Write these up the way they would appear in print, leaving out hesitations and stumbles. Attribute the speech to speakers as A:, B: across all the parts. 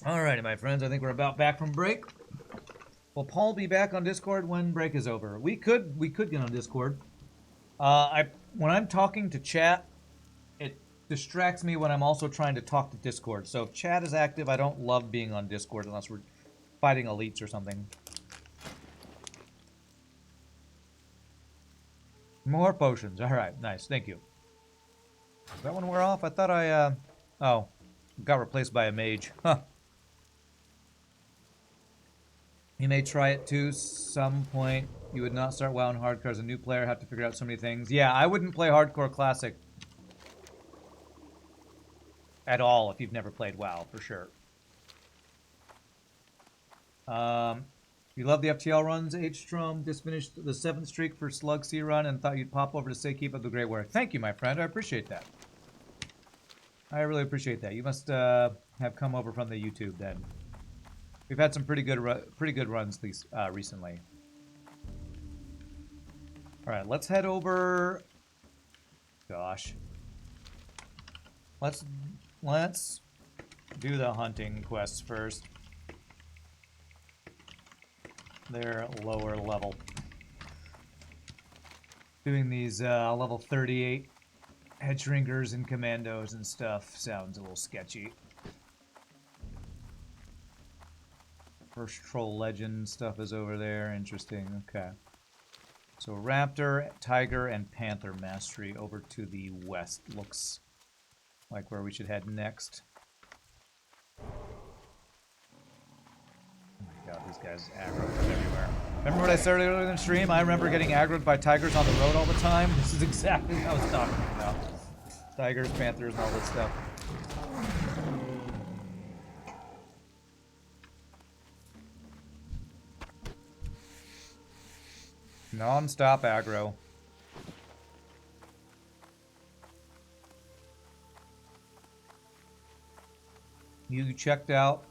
A: Alrighty, my friends, I think we're about back from break. Will Paul be back on Discord when break is over? We could get on Discord. When I'm talking to chat, it distracts me when I'm also trying to talk to Discord. So if chat is active, I don't love being on Discord unless we're fighting elites or something. More potions. Alright, nice. Thank you. Does that one wear off? I thought oh, got replaced by a mage. Huh. You may try it too. Some point you would not start WoW in hardcore as a new player. Have to figure out so many things. Yeah, I wouldn't play hardcore classic at all if you've never played WoW, for sure. You love the FTL runs, H-Strom. Just finished the 7th streak for Slug C run and thought you'd pop over to say keep up the great work. Thank you, my friend. I appreciate that. I really appreciate that. You must have come over from the YouTube then. We've had some pretty good runs recently. All right, let's head over. Gosh, let's do the hunting quests first. They're lower level. Doing these level 38 head shrinkers and commandos and stuff sounds a little sketchy. First Troll Legend stuff is over there. Interesting. Okay. So Raptor, Tiger, and Panther Mastery over to the west. Looks like where we should head next. Oh my god, these guys aggro everywhere. Remember what I said earlier in the stream? I remember getting aggroed by tigers on the road all the time. This is exactly what I was talking about. Tigers, panthers, and all this stuff. Non-stop aggro. You checked out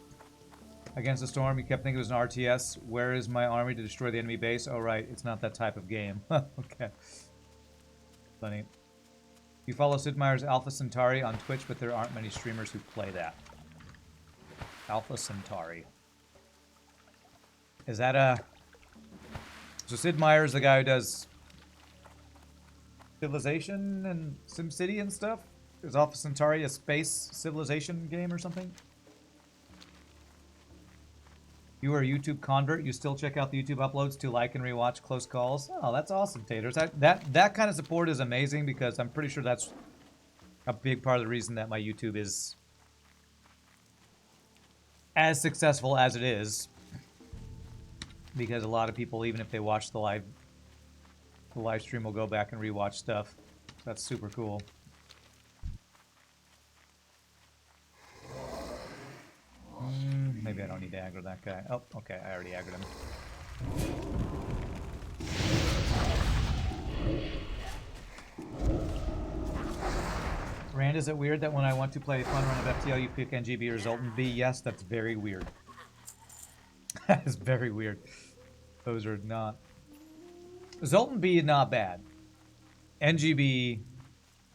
A: against the storm. You kept thinking it was an RTS. Where is my army to destroy the enemy base? Oh, right. It's not that type of game. Okay. Funny. You follow Sid Meier's Alpha Centauri on Twitch, but there aren't many streamers who play that. Alpha Centauri. Is that a... So Sid Meier is the guy who does Civilization and SimCity and stuff? Is Alpha Centauri a space civilization game or something? You are a YouTube convert. You still check out the YouTube uploads to like and rewatch Close Calls. Oh, that's awesome, Taters. That kind of support is amazing because I'm pretty sure that's a big part of the reason that my YouTube is as successful as it is. Because a lot of people, even if they watch the live stream, will go back and rewatch stuff. That's super cool. Maybe I don't need to aggro that guy. Oh, okay, I already aggroed him. Rand, is it weird that when I want to play a fun run of FTL, you pick NGB or Zoltan B? Yes, that's very weird. That is very weird. Those are not... Zoltan B is not bad. NGB,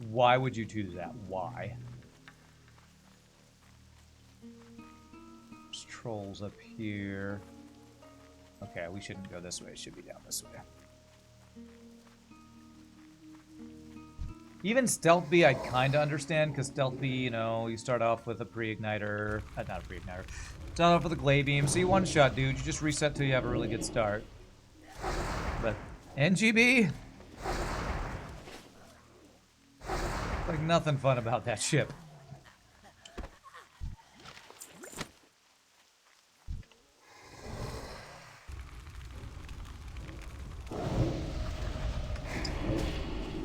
A: why would you choose that? Why? There's trolls up here. Okay, we shouldn't go this way. It should be down this way. Even Stealth B I kind of understand, because Stealth B, you know, you start off with a pre-igniter. Not a pre-igniter. Start off with a glaive beam. So you one-shot, dude. You just reset till you have a really good start. But NGB? Like nothing fun about that ship.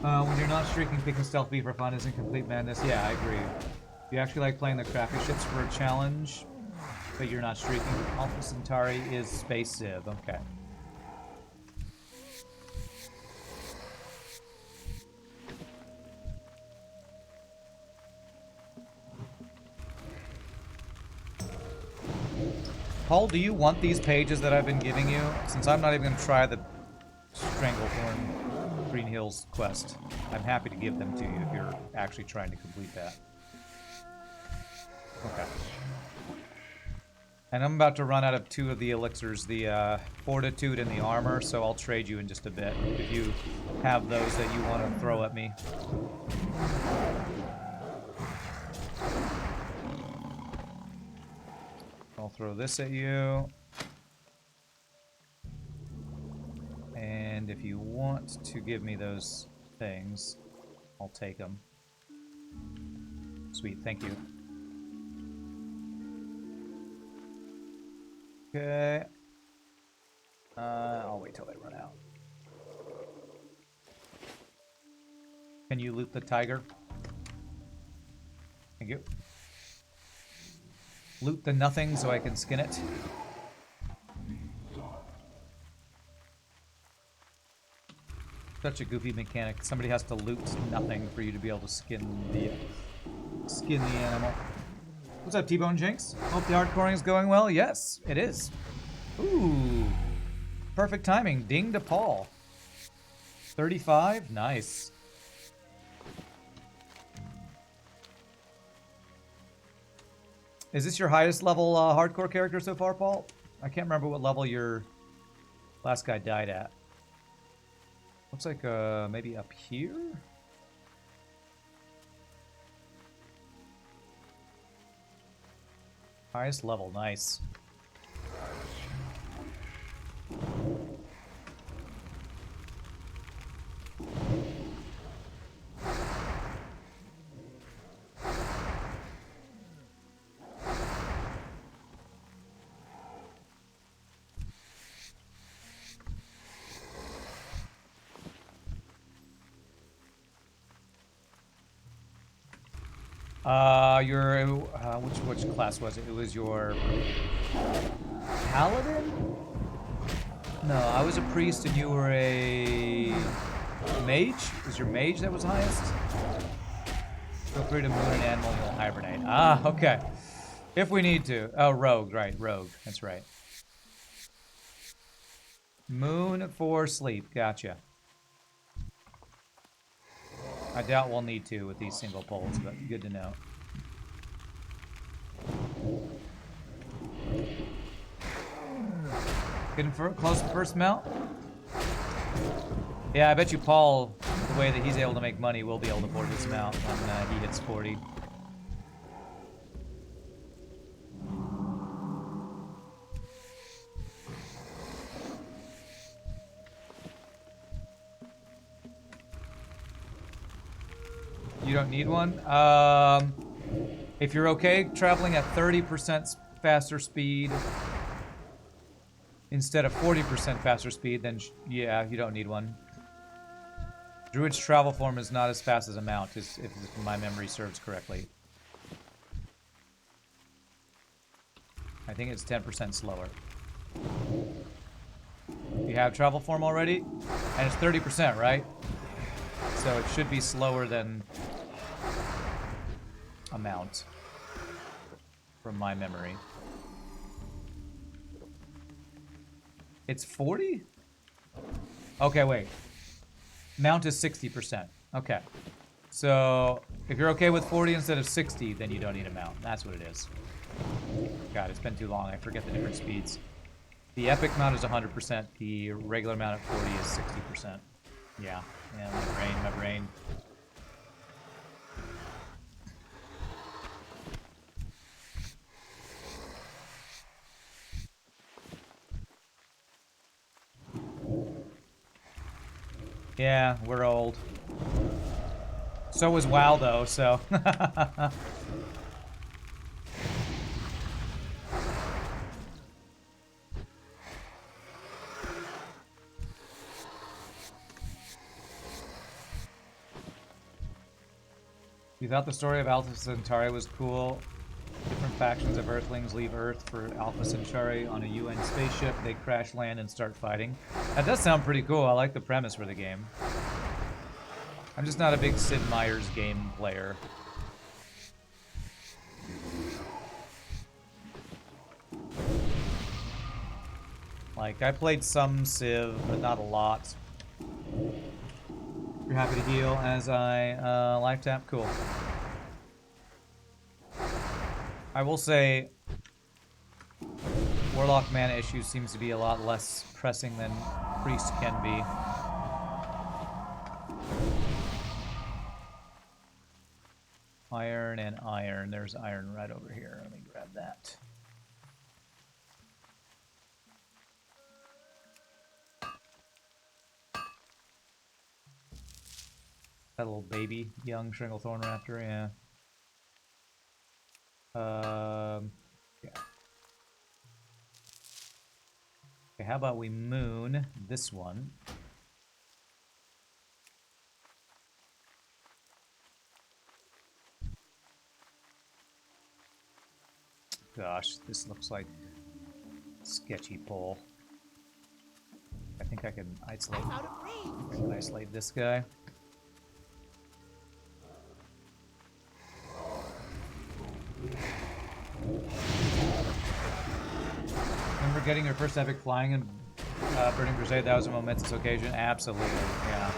A: When you're not streaking, picking Stealth B for fun isn't complete madness. Yeah, I agree. You actually like playing the crappy ships for a challenge, but you're not streaking. Alpha Centauri is Space Civ. Okay. Paul, do you want these pages that I've been giving you? Since I'm not even going to try the Stranglethorn Green Hills quest, I'm happy to give them to you if you're actually trying to complete that. Okay. And I'm about to run out of 2 of the elixirs, the Fortitude and the Armor, so I'll trade you in just a bit if you have those that you want to throw at me. I'll throw this at you. And if you want to give me those things, I'll take them. Sweet, thank you. Okay. I'll wait till they run out. Can you loot the tiger? Thank you. Loot the nothing so I can skin it. Such a goofy mechanic. Somebody has to loot nothing for you to be able to skin the animal. What's up, T-Bone Jinx? Hope the hardcoring is going well. Yes, it is. Ooh. Perfect timing. Ding to Paul. 35? Nice. Is this your highest level hardcore character so far, Paul? I can't remember what level your last guy died at. Looks like maybe up here? Highest level, nice. Which class was it? It was your paladin? No, I was a priest and you were a mage? It was your mage that was highest? Feel free to moon an animal and you'll hibernate. Ah, okay. If we need to. Oh, rogue, right, rogue. That's right. Moon for sleep, gotcha. I doubt we'll need to with these single poles, but good to know. Getting close to the first mount? Yeah, I bet you Paul, the way that he's able to make money, will be able to afford this mount when he hits 40. You don't need one? If you're okay traveling at 30% faster speed instead of 40% faster speed, then yeah, you don't need one. Druid's travel form is not as fast as a mount, if my memory serves correctly. I think it's 10% slower. You have travel form already? And it's 30%, right? So it should be slower than a mount, from my memory. It's 40? Okay, wait. Mount is 60%. Okay. So, if you're okay with 40 instead of 60, then you don't need a mount. That's what it is. God, it's been too long. I forget the different speeds. The epic mount is 100%. The regular mount at 40 is 60%. Yeah. Yeah, my brain. Yeah, we're old. So was WoW, though, so... You thought the story of Alpha Centauri was cool? Different factions of Earthlings leave Earth for Alpha Centauri on a UN spaceship. They crash land and start fighting. That does sound pretty cool. I like the premise for the game. I'm just not a big Sid Meier's game player. Like, I played some Civ, but not a lot. You're happy to heal as I life tap? Cool. I will say, Warlock mana issue seems to be a lot less pressing than Priest can be. Iron and iron. There's iron right over here. Let me grab that. That little baby, young Stranglethorn Raptor, yeah. Yeah. Okay, how about we moon this one? Gosh, this looks like sketchy pull. I think I can isolate. I can isolate this guy. Remember getting your first epic flying in Burning Crusade? That was a momentous occasion. Absolutely, yeah.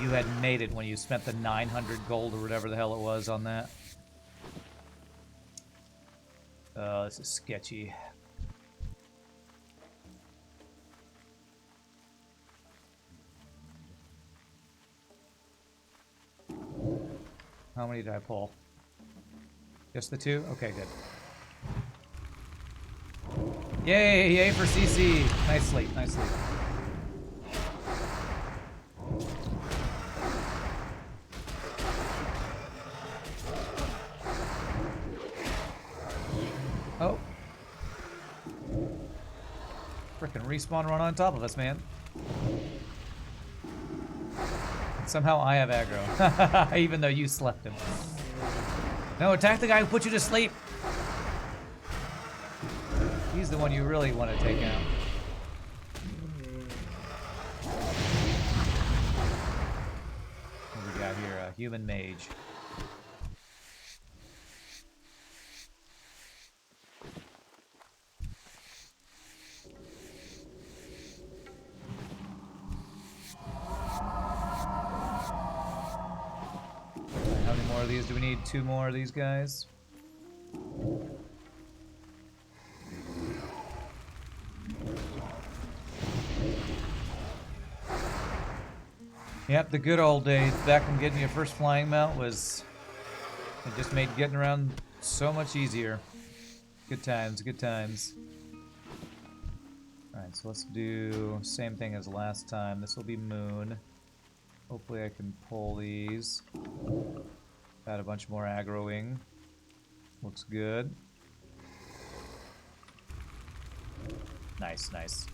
A: You had made it when you spent the 900 gold or whatever the hell it was on that. This is sketchy. How many did I pull? Just the two? Okay, good. Yay! Yay for CC! Nice sleep, nice sleep. Oh. Frickin' respawn run on top of us, man. Somehow I have aggro, even though you slept him. No, attack the guy who put you to sleep. He's the one you really want to take out. What do we got here? A human mage. How many more of these do we need? 2 more of these guys. Yep, the good old days back when getting your first flying mount was... It just made getting around so much easier. Good times, good times. Alright, so let's do same thing as last time. This will be moon. Hopefully I can pull these. Got a bunch more aggroing. Looks good. Nice, nice.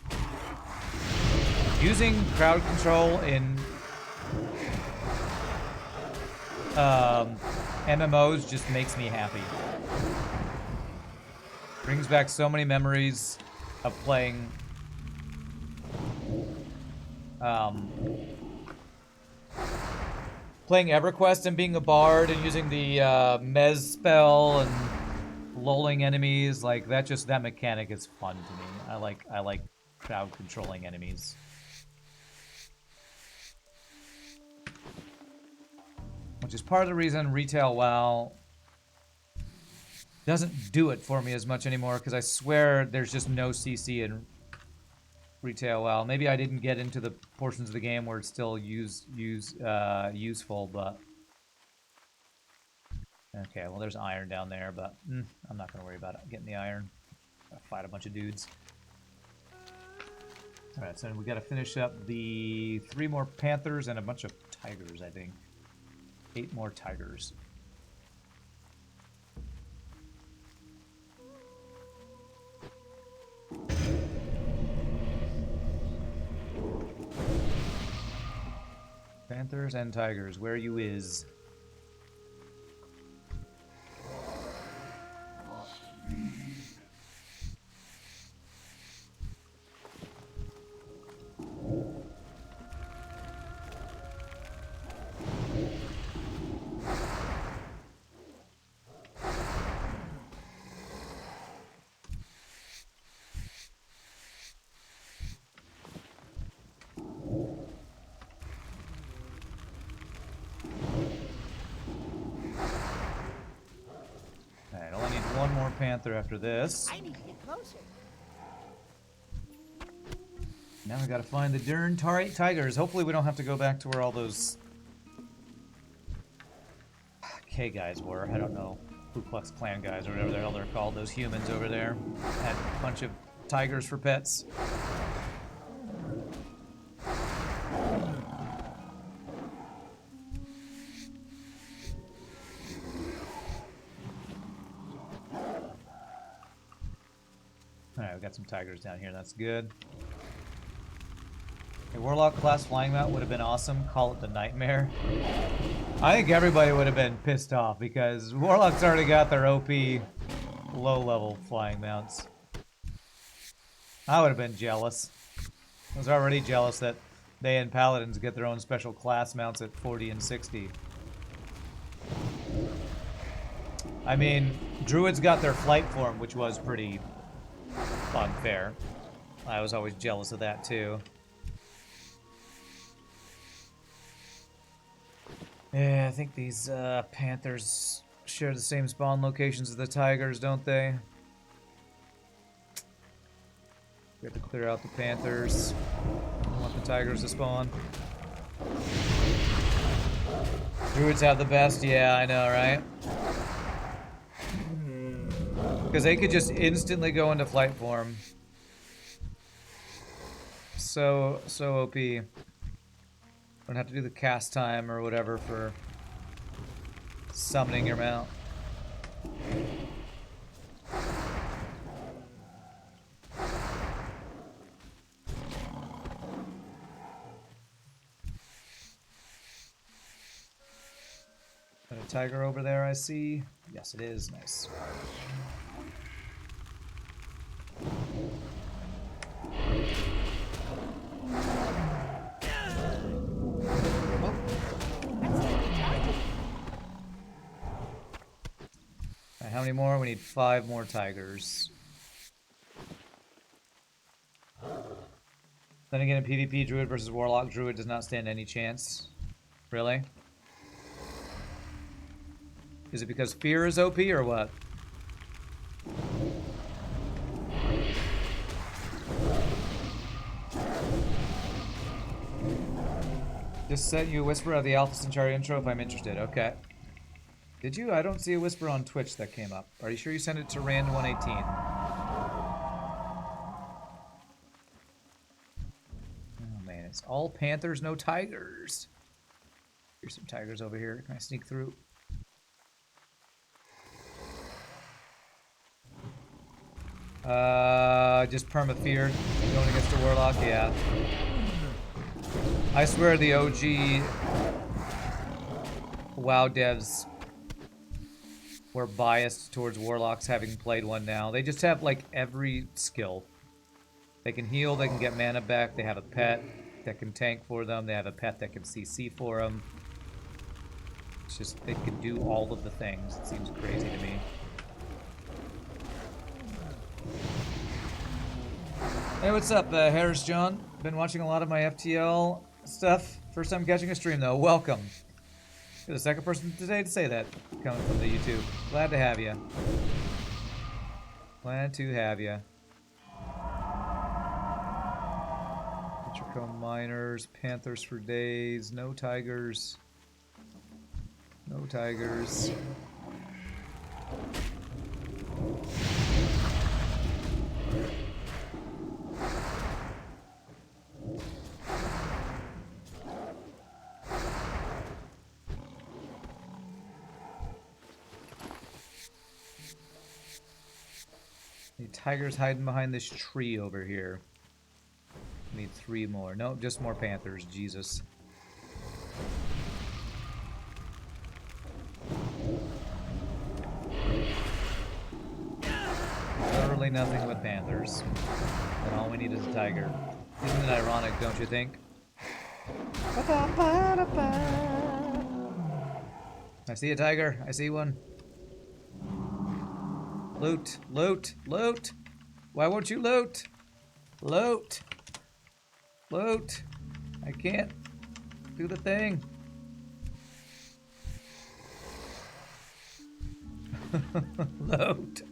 A: Using crowd control in MMOs just makes me happy. Brings back so many memories of playing playing EverQuest and being a bard and using the Mez spell and lulling enemies. Like that mechanic is fun to me. I like crowd controlling enemies. Which is part of the reason retail WoW doesn't do it for me as much anymore, because I swear there's just no CC in retail WoW. Maybe I didn't get into the portions of the game where it's still useful, but... Okay, well there's iron down there, but I'm not going to worry about it. Getting the iron. Gotta fight a bunch of dudes. Alright, so we got to finish up the 3 more panthers and a bunch of tigers, I think. 8 more tigers. Panthers and tigers, where you is? panther after this.
B: I need to get closer.
A: Now we gotta find the darn tigers. Hopefully we don't have to go back to where all those K guys were. I don't know. Ku Klux Klan guys or whatever the hell they're called. Those humans over there had a bunch of tigers for pets. Alright, we got some tigers down here. That's good. A Warlock class flying mount would have been awesome. Call it the Nightmare. I think everybody would have been pissed off because Warlock's already got their OP low-level flying mounts. I would have been jealous. I was already jealous that they and Paladins get their own special class mounts at 40 and 60. I mean, Druids got their flight form, which was pretty unfair. I was always jealous of that too. Yeah, I think these panthers share the same spawn locations as the tigers, don't they? We have to clear out the panthers. I want the tigers to spawn. Druids have the best, yeah, I know, right? Because they could just instantly go into flight form. So OP. Don't have to do the cast time or whatever for summoning your mount. Got a tiger over there, I see. Yes, it is. Nice. How many more? We need 5 more tigers. Then again, in PvP, Druid versus Warlock, Druid does not stand any chance. Really? Is it because fear is OP or what? Just sent you a whisper of the Alpha Centauri intro if I'm interested. Okay. Did you? I don't see a whisper on Twitch that came up. Are you sure you sent it to Rand118? Oh man, it's all panthers, no tigers. Here's some tigers over here. Can I sneak through? Just perma-feared. Going against a Warlock, yeah. I swear the OG WoW devs were biased towards Warlocks having played one now. They just have like every skill. They can heal, they can get mana back, they have a pet that can tank for them, they have a pet that can CC for them. It's just, they can do all of the things. It seems crazy to me. Hey, what's up, Harris John? Been watching a lot of my FTL stuff. First time catching a stream though. Welcome. You're the second person today to say that, coming from the YouTube. Glad to have you. Glad to have you. Petricombe Miners, Panthers for days, no tigers. No tigers. The tiger's hiding behind this tree over here. Need 3 more. No, just more panthers. Jesus. Literally nothing but panthers. And all we need is a tiger. Isn't it ironic, don't you think? I see a tiger. I see one. Loot, loot, loot. Why won't you loot? Loot. Loot. I can't do the thing. Loot.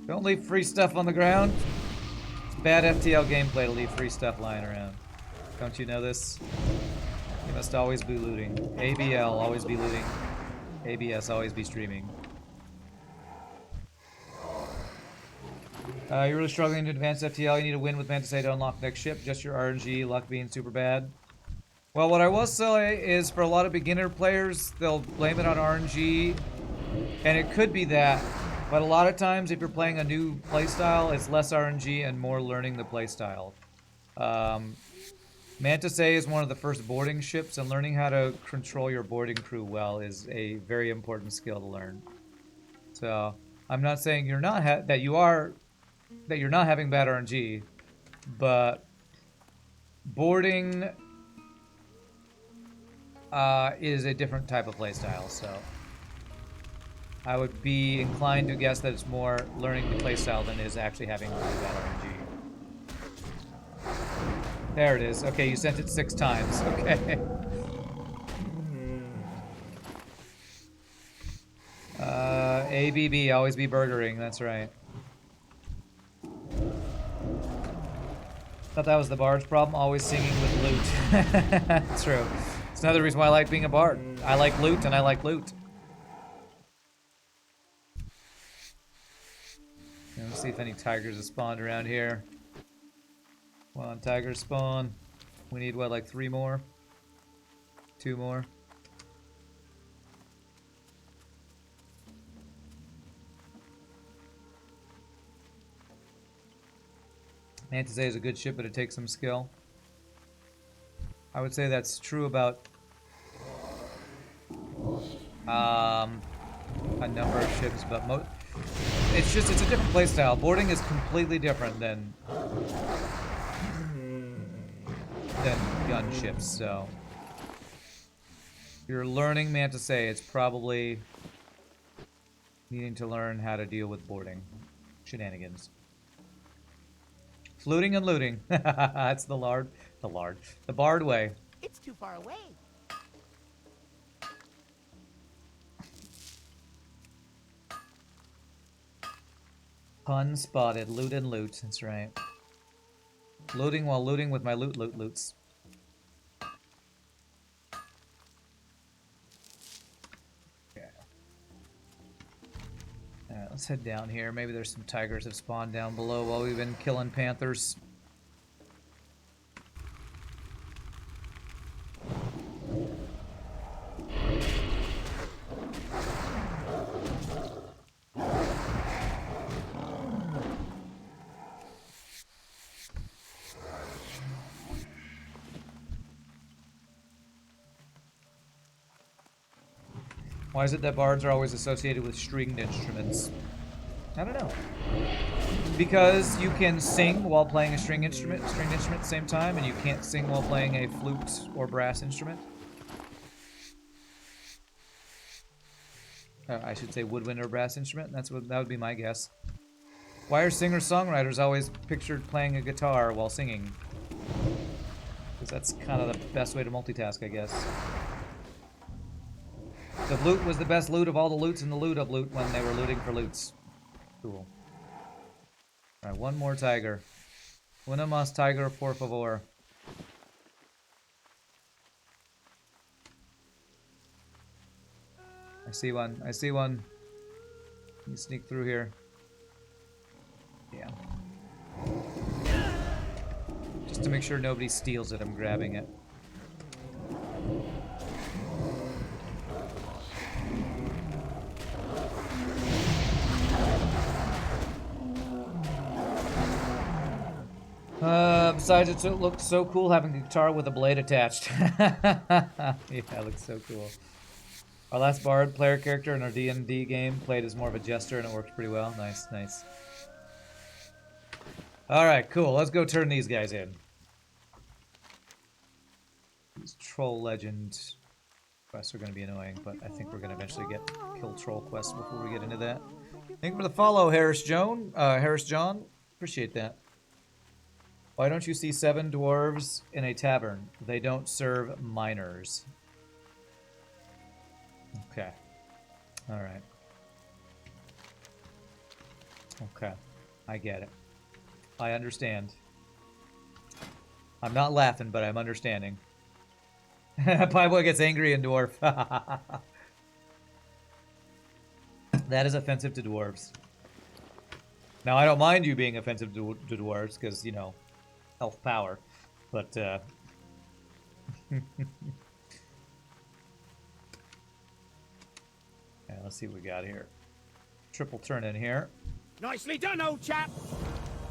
A: Don't leave free stuff on the ground. It's bad FTL gameplay to leave free stuff lying around. Don't you know this? You must always be looting. ABL, always be looting. ABS, always be streaming. You're really struggling to advance FTL. You need to win with Mantis A to unlock next ship. Just your RNG, luck being super bad. Well, what I will say is for a lot of beginner players, they'll blame it on RNG. And it could be that. But a lot of times, if you're playing a new playstyle, it's less RNG and more learning the playstyle. Mantis A is one of the first boarding ships, and learning how to control your boarding crew well is a very important skill to learn. So, I'm not saying you're not that you're not having bad RNG, but boarding is a different type of playstyle. So, I would be inclined to guess that it's more learning the playstyle than it is actually having really bad RNG. There it is. Okay, you sent it 6 times. Okay. ABB, always be burgering. That's right. Thought that was the bard's problem. Always singing with loot. True. It's another reason why I like being a bard. I like loot and I like loot. Let's see if any tigers have spawned around here. Come on, tigers spawn. We need, what, like 3 more? 2 more? Mantis A is a good ship, but it takes some skill. I would say that's true about a number of ships, but it's a different playstyle. Boarding is completely different than gunships, so if you're learning Mantis A, it's probably needing to learn how to deal with boarding shenanigans. Fluting and looting. That's the bard way.
B: It's too far away.
A: Pun spotted. Loot and loot. That's right. Looting while looting with my loots. Okay. Alright, let's head down here. Maybe there's some tigers have spawned down below while we've been killing panthers. Why is it that bards are always associated with stringed instruments? I don't know. Because you can sing while playing a stringed instrument at the same time, and you can't sing while playing a flute or brass instrument. I should say woodwind or brass instrument. That would be my guess. Why are singer-songwriters always pictured playing a guitar while singing? Because that's kind of the best way to multitask, I guess. The loot was the best loot of all the loots in the loot of loot when they were looting for loots. Cool. Alright, 1 more tiger. Una más tiger, por favor. I see one. I see one. Let me sneak through here. Yeah. Just to make sure nobody steals it, I'm grabbing it. Besides, it looks so cool having a guitar with a blade attached. Yeah, it looks so cool. Our last bard player character in our D&D game played as more of a jester, and it worked pretty well. Nice, nice. Alright, cool. Let's go turn these guys in. These troll legend quests are going to be annoying, but I think we're going to eventually get kill troll quests before we get into that. Thank you for the follow, Harris John. Appreciate that. Why don't you see 7 dwarves in a tavern? They don't serve minors. Okay. Alright. Okay. I get it. I understand. I'm not laughing, but I'm understanding. Pieboy gets angry in dwarf. That is offensive to dwarves. Now, I don't mind you being offensive to dwarves, because, you know, elf power. But, yeah, let's see what we got here. Triple turn in here.
B: Nicely done, old chap.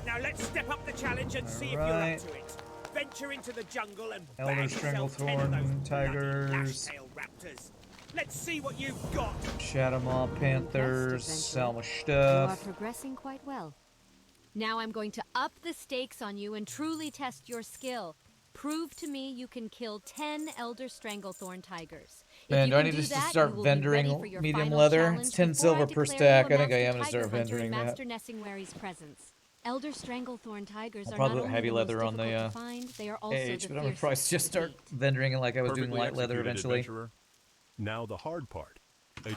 B: Now let's step up the challenge and see if you're up to it. Venture into the jungle and
A: Elder
B: bag yourself 10 of
A: Stranglethorn,
B: those
A: Tigers.
B: lash-tail raptors. Let's see what you've got.
A: Shadowmaw, Panthers, Salma
C: You are
A: stuff.
C: progressing quite well. Now I'm going to up the stakes on you and truly test your skill. Prove to me you can kill 10 Elder Stranglethorn Tigers.
A: Man,
C: If
A: do I
C: you
A: need
C: can
A: to
C: do that,
A: start
C: you will be ready for
A: vendoring
C: your
A: medium
C: final
A: leather?
C: challenge
A: It's 10
C: before
A: silver
C: I
A: per
C: declare
A: stack.
C: you
A: I
C: a
A: think I
C: Master
A: am going to
C: Tiger
A: start
C: Hunter in
A: vendoring that.
C: Master Nessingwary's presence. Elder Stranglethorn Tigers
A: I'll
C: are
A: probably
C: not
A: put
C: only
A: heavy
C: the
A: leather
C: most
A: on the
C: difficult to find, they are also
A: AH,
C: the
A: but I'm going to probably
C: fiercest
A: just
C: to
A: start
C: beat.
A: vendoring it like I was doing
D: Perfectly
A: light leather
D: executed,
A: eventually.
D: adventurer. Now the hard part.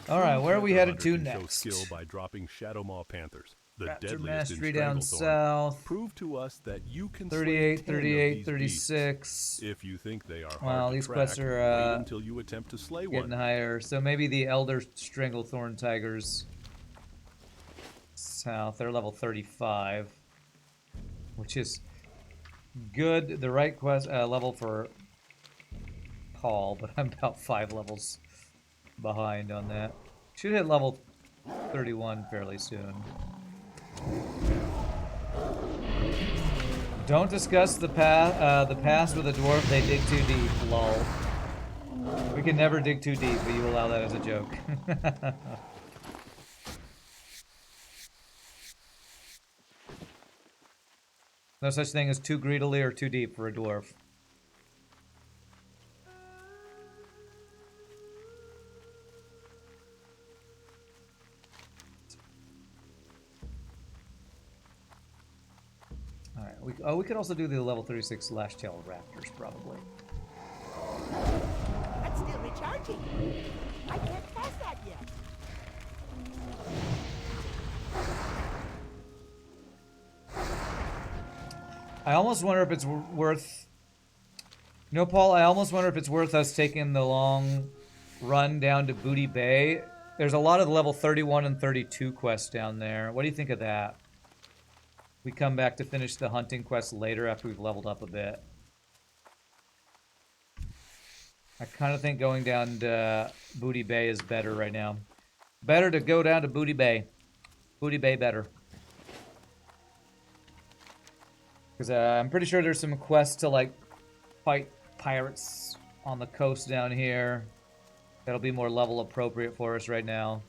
A: All right, where are we headed to
D: Can show
A: next?
D: skill by dropping Shadowmaw Panthers, the
A: Raptor
D: deadliest in
A: Mastery down
D: Stranglethorn.
A: south.
D: Prove to us that you can
A: 38,
D: slay 10
A: 38,
D: of these
A: 36.
D: beasts. If you think they are
A: Well,
D: hard to
A: these
D: track,
A: quests
D: wait
A: are
D: until you attempt to slay
A: getting
D: one.
A: higher. So maybe the Elder Stranglethorn Tigers south. They're level 35, which is good. The right quest level for Paul, but I'm about 5 levels behind on that. Should hit level 31 fairly soon. Don't discuss the past with a dwarf. They dig too deep. Lol. We can never dig too deep, but you allow that as a joke. No such thing as too greedily or too deep for a dwarf. Alright, we could also do the level 36 Lash-Tail Raptors, probably.
E: That's still recharging. I can't pass that yet.
A: I almost wonder if it's worth... You know, Paul, I almost wonder if it's worth us taking the long run down to Booty Bay. There's a lot of level 31 and 32 quests down there. What do you think of that? We come back to finish the hunting quest later after we've leveled up a bit. I kind of think going down to Booty Bay is better right now. Better to go down to Booty Bay. Booty Bay better. Because I'm pretty sure there's some quests to, like, fight pirates on the coast down here. That'll be more level appropriate for us right now.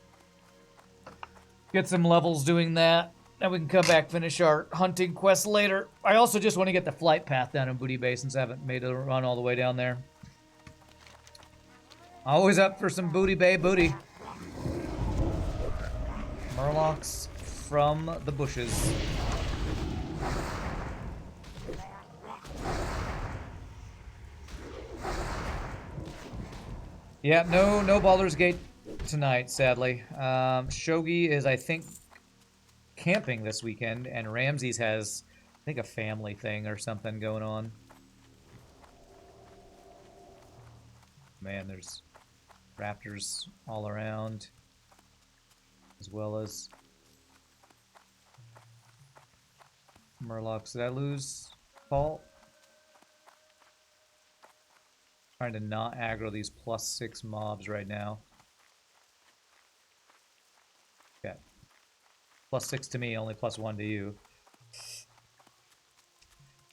A: Get some levels doing that. Then we can come back, finish our hunting quest later. I also just want to get the flight path down in Booty Bay since I haven't made a run all the way down there. Always up for some Booty Bay booty. Murlocs from the bushes. Yeah, no Baldur's Gate tonight, sadly. Shogi is, I think, camping this weekend, and Ramses has, I think, a family thing or something going on. Man, there's raptors all around, as well as Murlocs. Did I lose Paul? Trying to not aggro these +6 mobs right now. Okay. +6 to me, only +1 to you.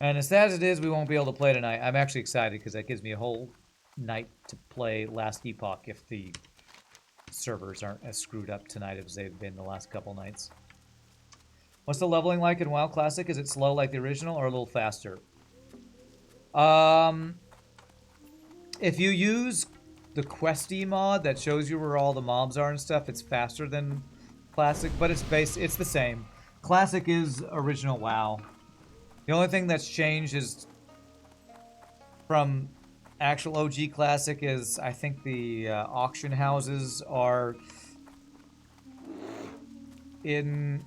A: And as sad as it is, we won't be able to play tonight. I'm actually excited because that gives me a whole night to play Last Epoch if the servers aren't as screwed up tonight as they've been the last couple nights. What's the leveling like in WoW Classic? Is it slow like the original or a little faster? If you use the Questy mod that shows you where all the mobs are and stuff, it's faster than Classic, but it's the same. Classic is original WoW. The only thing that's changed is from actual OG Classic is I think the auction houses are in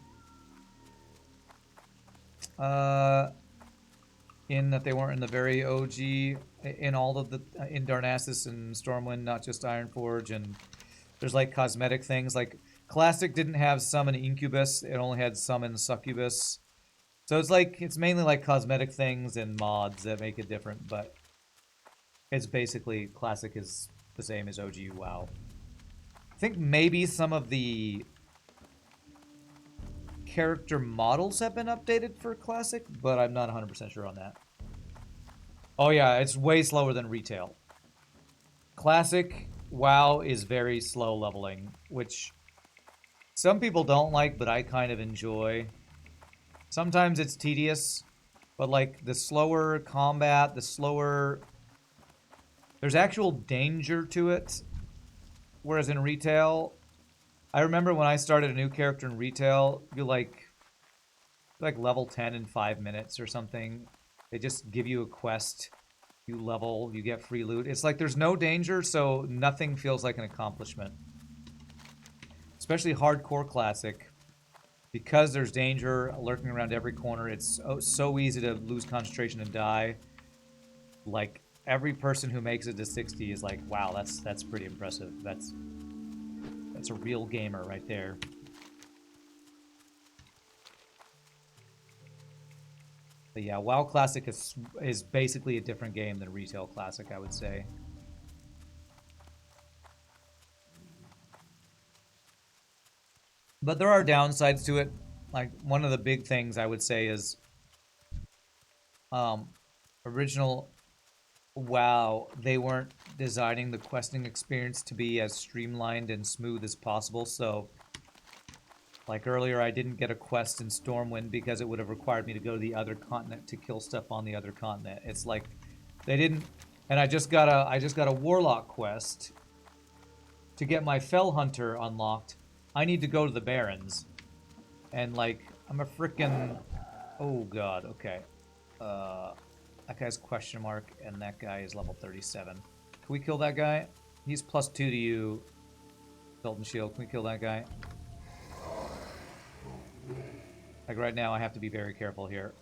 A: In that they weren't in the very OG, in all of the, in Darnassus and Stormwind, not just Ironforge, and there's like cosmetic things, like Classic didn't have some in Incubus, it only had some in Succubus. So it's like, it's mainly like cosmetic things and mods that make it different, but it's basically, Classic is the same as OG WoW. I think maybe some of the character models have been updated for Classic, but I'm not 100% sure on that. Oh yeah, it's way slower than retail. Classic WoW is very slow leveling, which some people don't like, but I kind of enjoy. Sometimes it's tedious, but like the slower combat, the slower... There's actual danger to it, whereas in retail... I remember when I started a new character in retail, you like level 10 in 5 minutes or something. They just give you a quest, you level, you get free loot. It's like there's no danger, so nothing feels like an accomplishment. Especially hardcore classic. Because there's danger lurking around every corner, it's so easy to lose concentration and die. Like, every person who makes it to 60 is like, wow, that's pretty impressive. That's a real gamer right there. But yeah, WoW Classic is basically a different game than Retail Classic, I would say. But there are downsides to it. Like, one of the big things I would say is original WoW, they weren't designing the questing experience to be as streamlined and smooth as possible, so like earlier I didn't get a quest in Stormwind because it would have required me to go to the other continent to kill stuff on the other continent. It's like they didn't, and I just got a Warlock quest to get my Fell Hunter unlocked. I need to go to the Barrens. And like I'm a frickin', oh god, okay. That guy's question mark, and that guy is level 37. Can we kill that guy? He's +2 to you. Belt and shield. Can we kill that guy? Like right now, I have to be very careful here.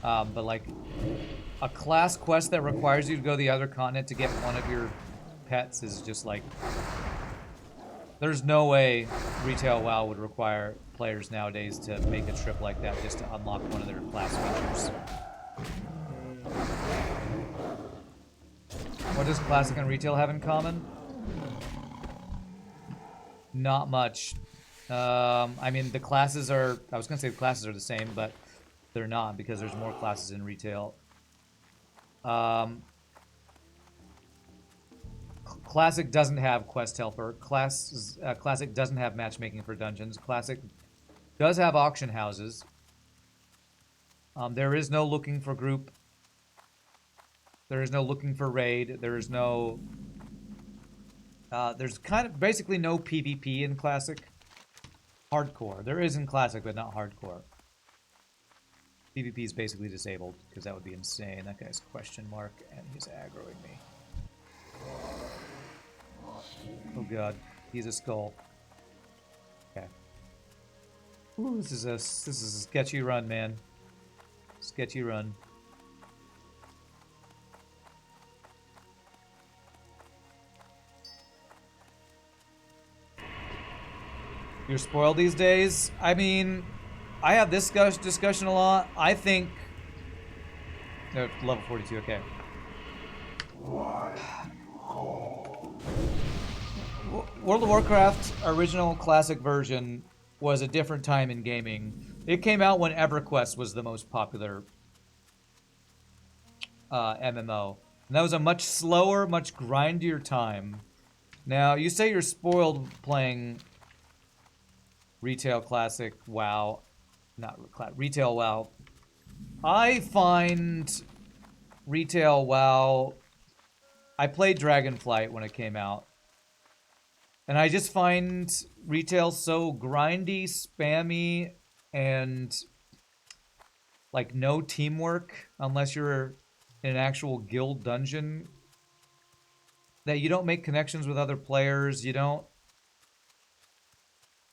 A: But like a class quest that requires you to go to the other continent to get one of your pets is just like... There's no way Retail WoW would require players nowadays to make a trip like that just to unlock one of their class features. What does Classic and Retail have in common? Not much. I mean, the classes are... I was going to say the classes are the same, but they're not because there's more classes in Retail. Classic doesn't have quest helper. Classic doesn't have matchmaking for dungeons. Classic does have auction houses. There is no looking for group. There is no looking for raid. There is no... there's kind of basically no PvP in Classic. Hardcore. There is in Classic, but not hardcore. PvP is basically disabled, because that would be insane. That guy's question mark, and he's aggroing me. Oh god, he's a skull. Okay. Ooh, this is a sketchy run, man. Sketchy run. You're spoiled these days? I mean, I have this discussion a lot. I think... No, level 42, okay. World of Warcraft original classic version was a different time in gaming. It came out when EverQuest was the most popular MMO. And that was a much slower, much grindier time. Now, you say you're spoiled playing Retail Classic WoW. Not Retail WoW. I find Retail WoW... I played Dragonflight when it came out. And I just find Retail so grindy, spammy, and like no teamwork unless you're in an actual guild dungeon. That you don't make connections with other players, you don't...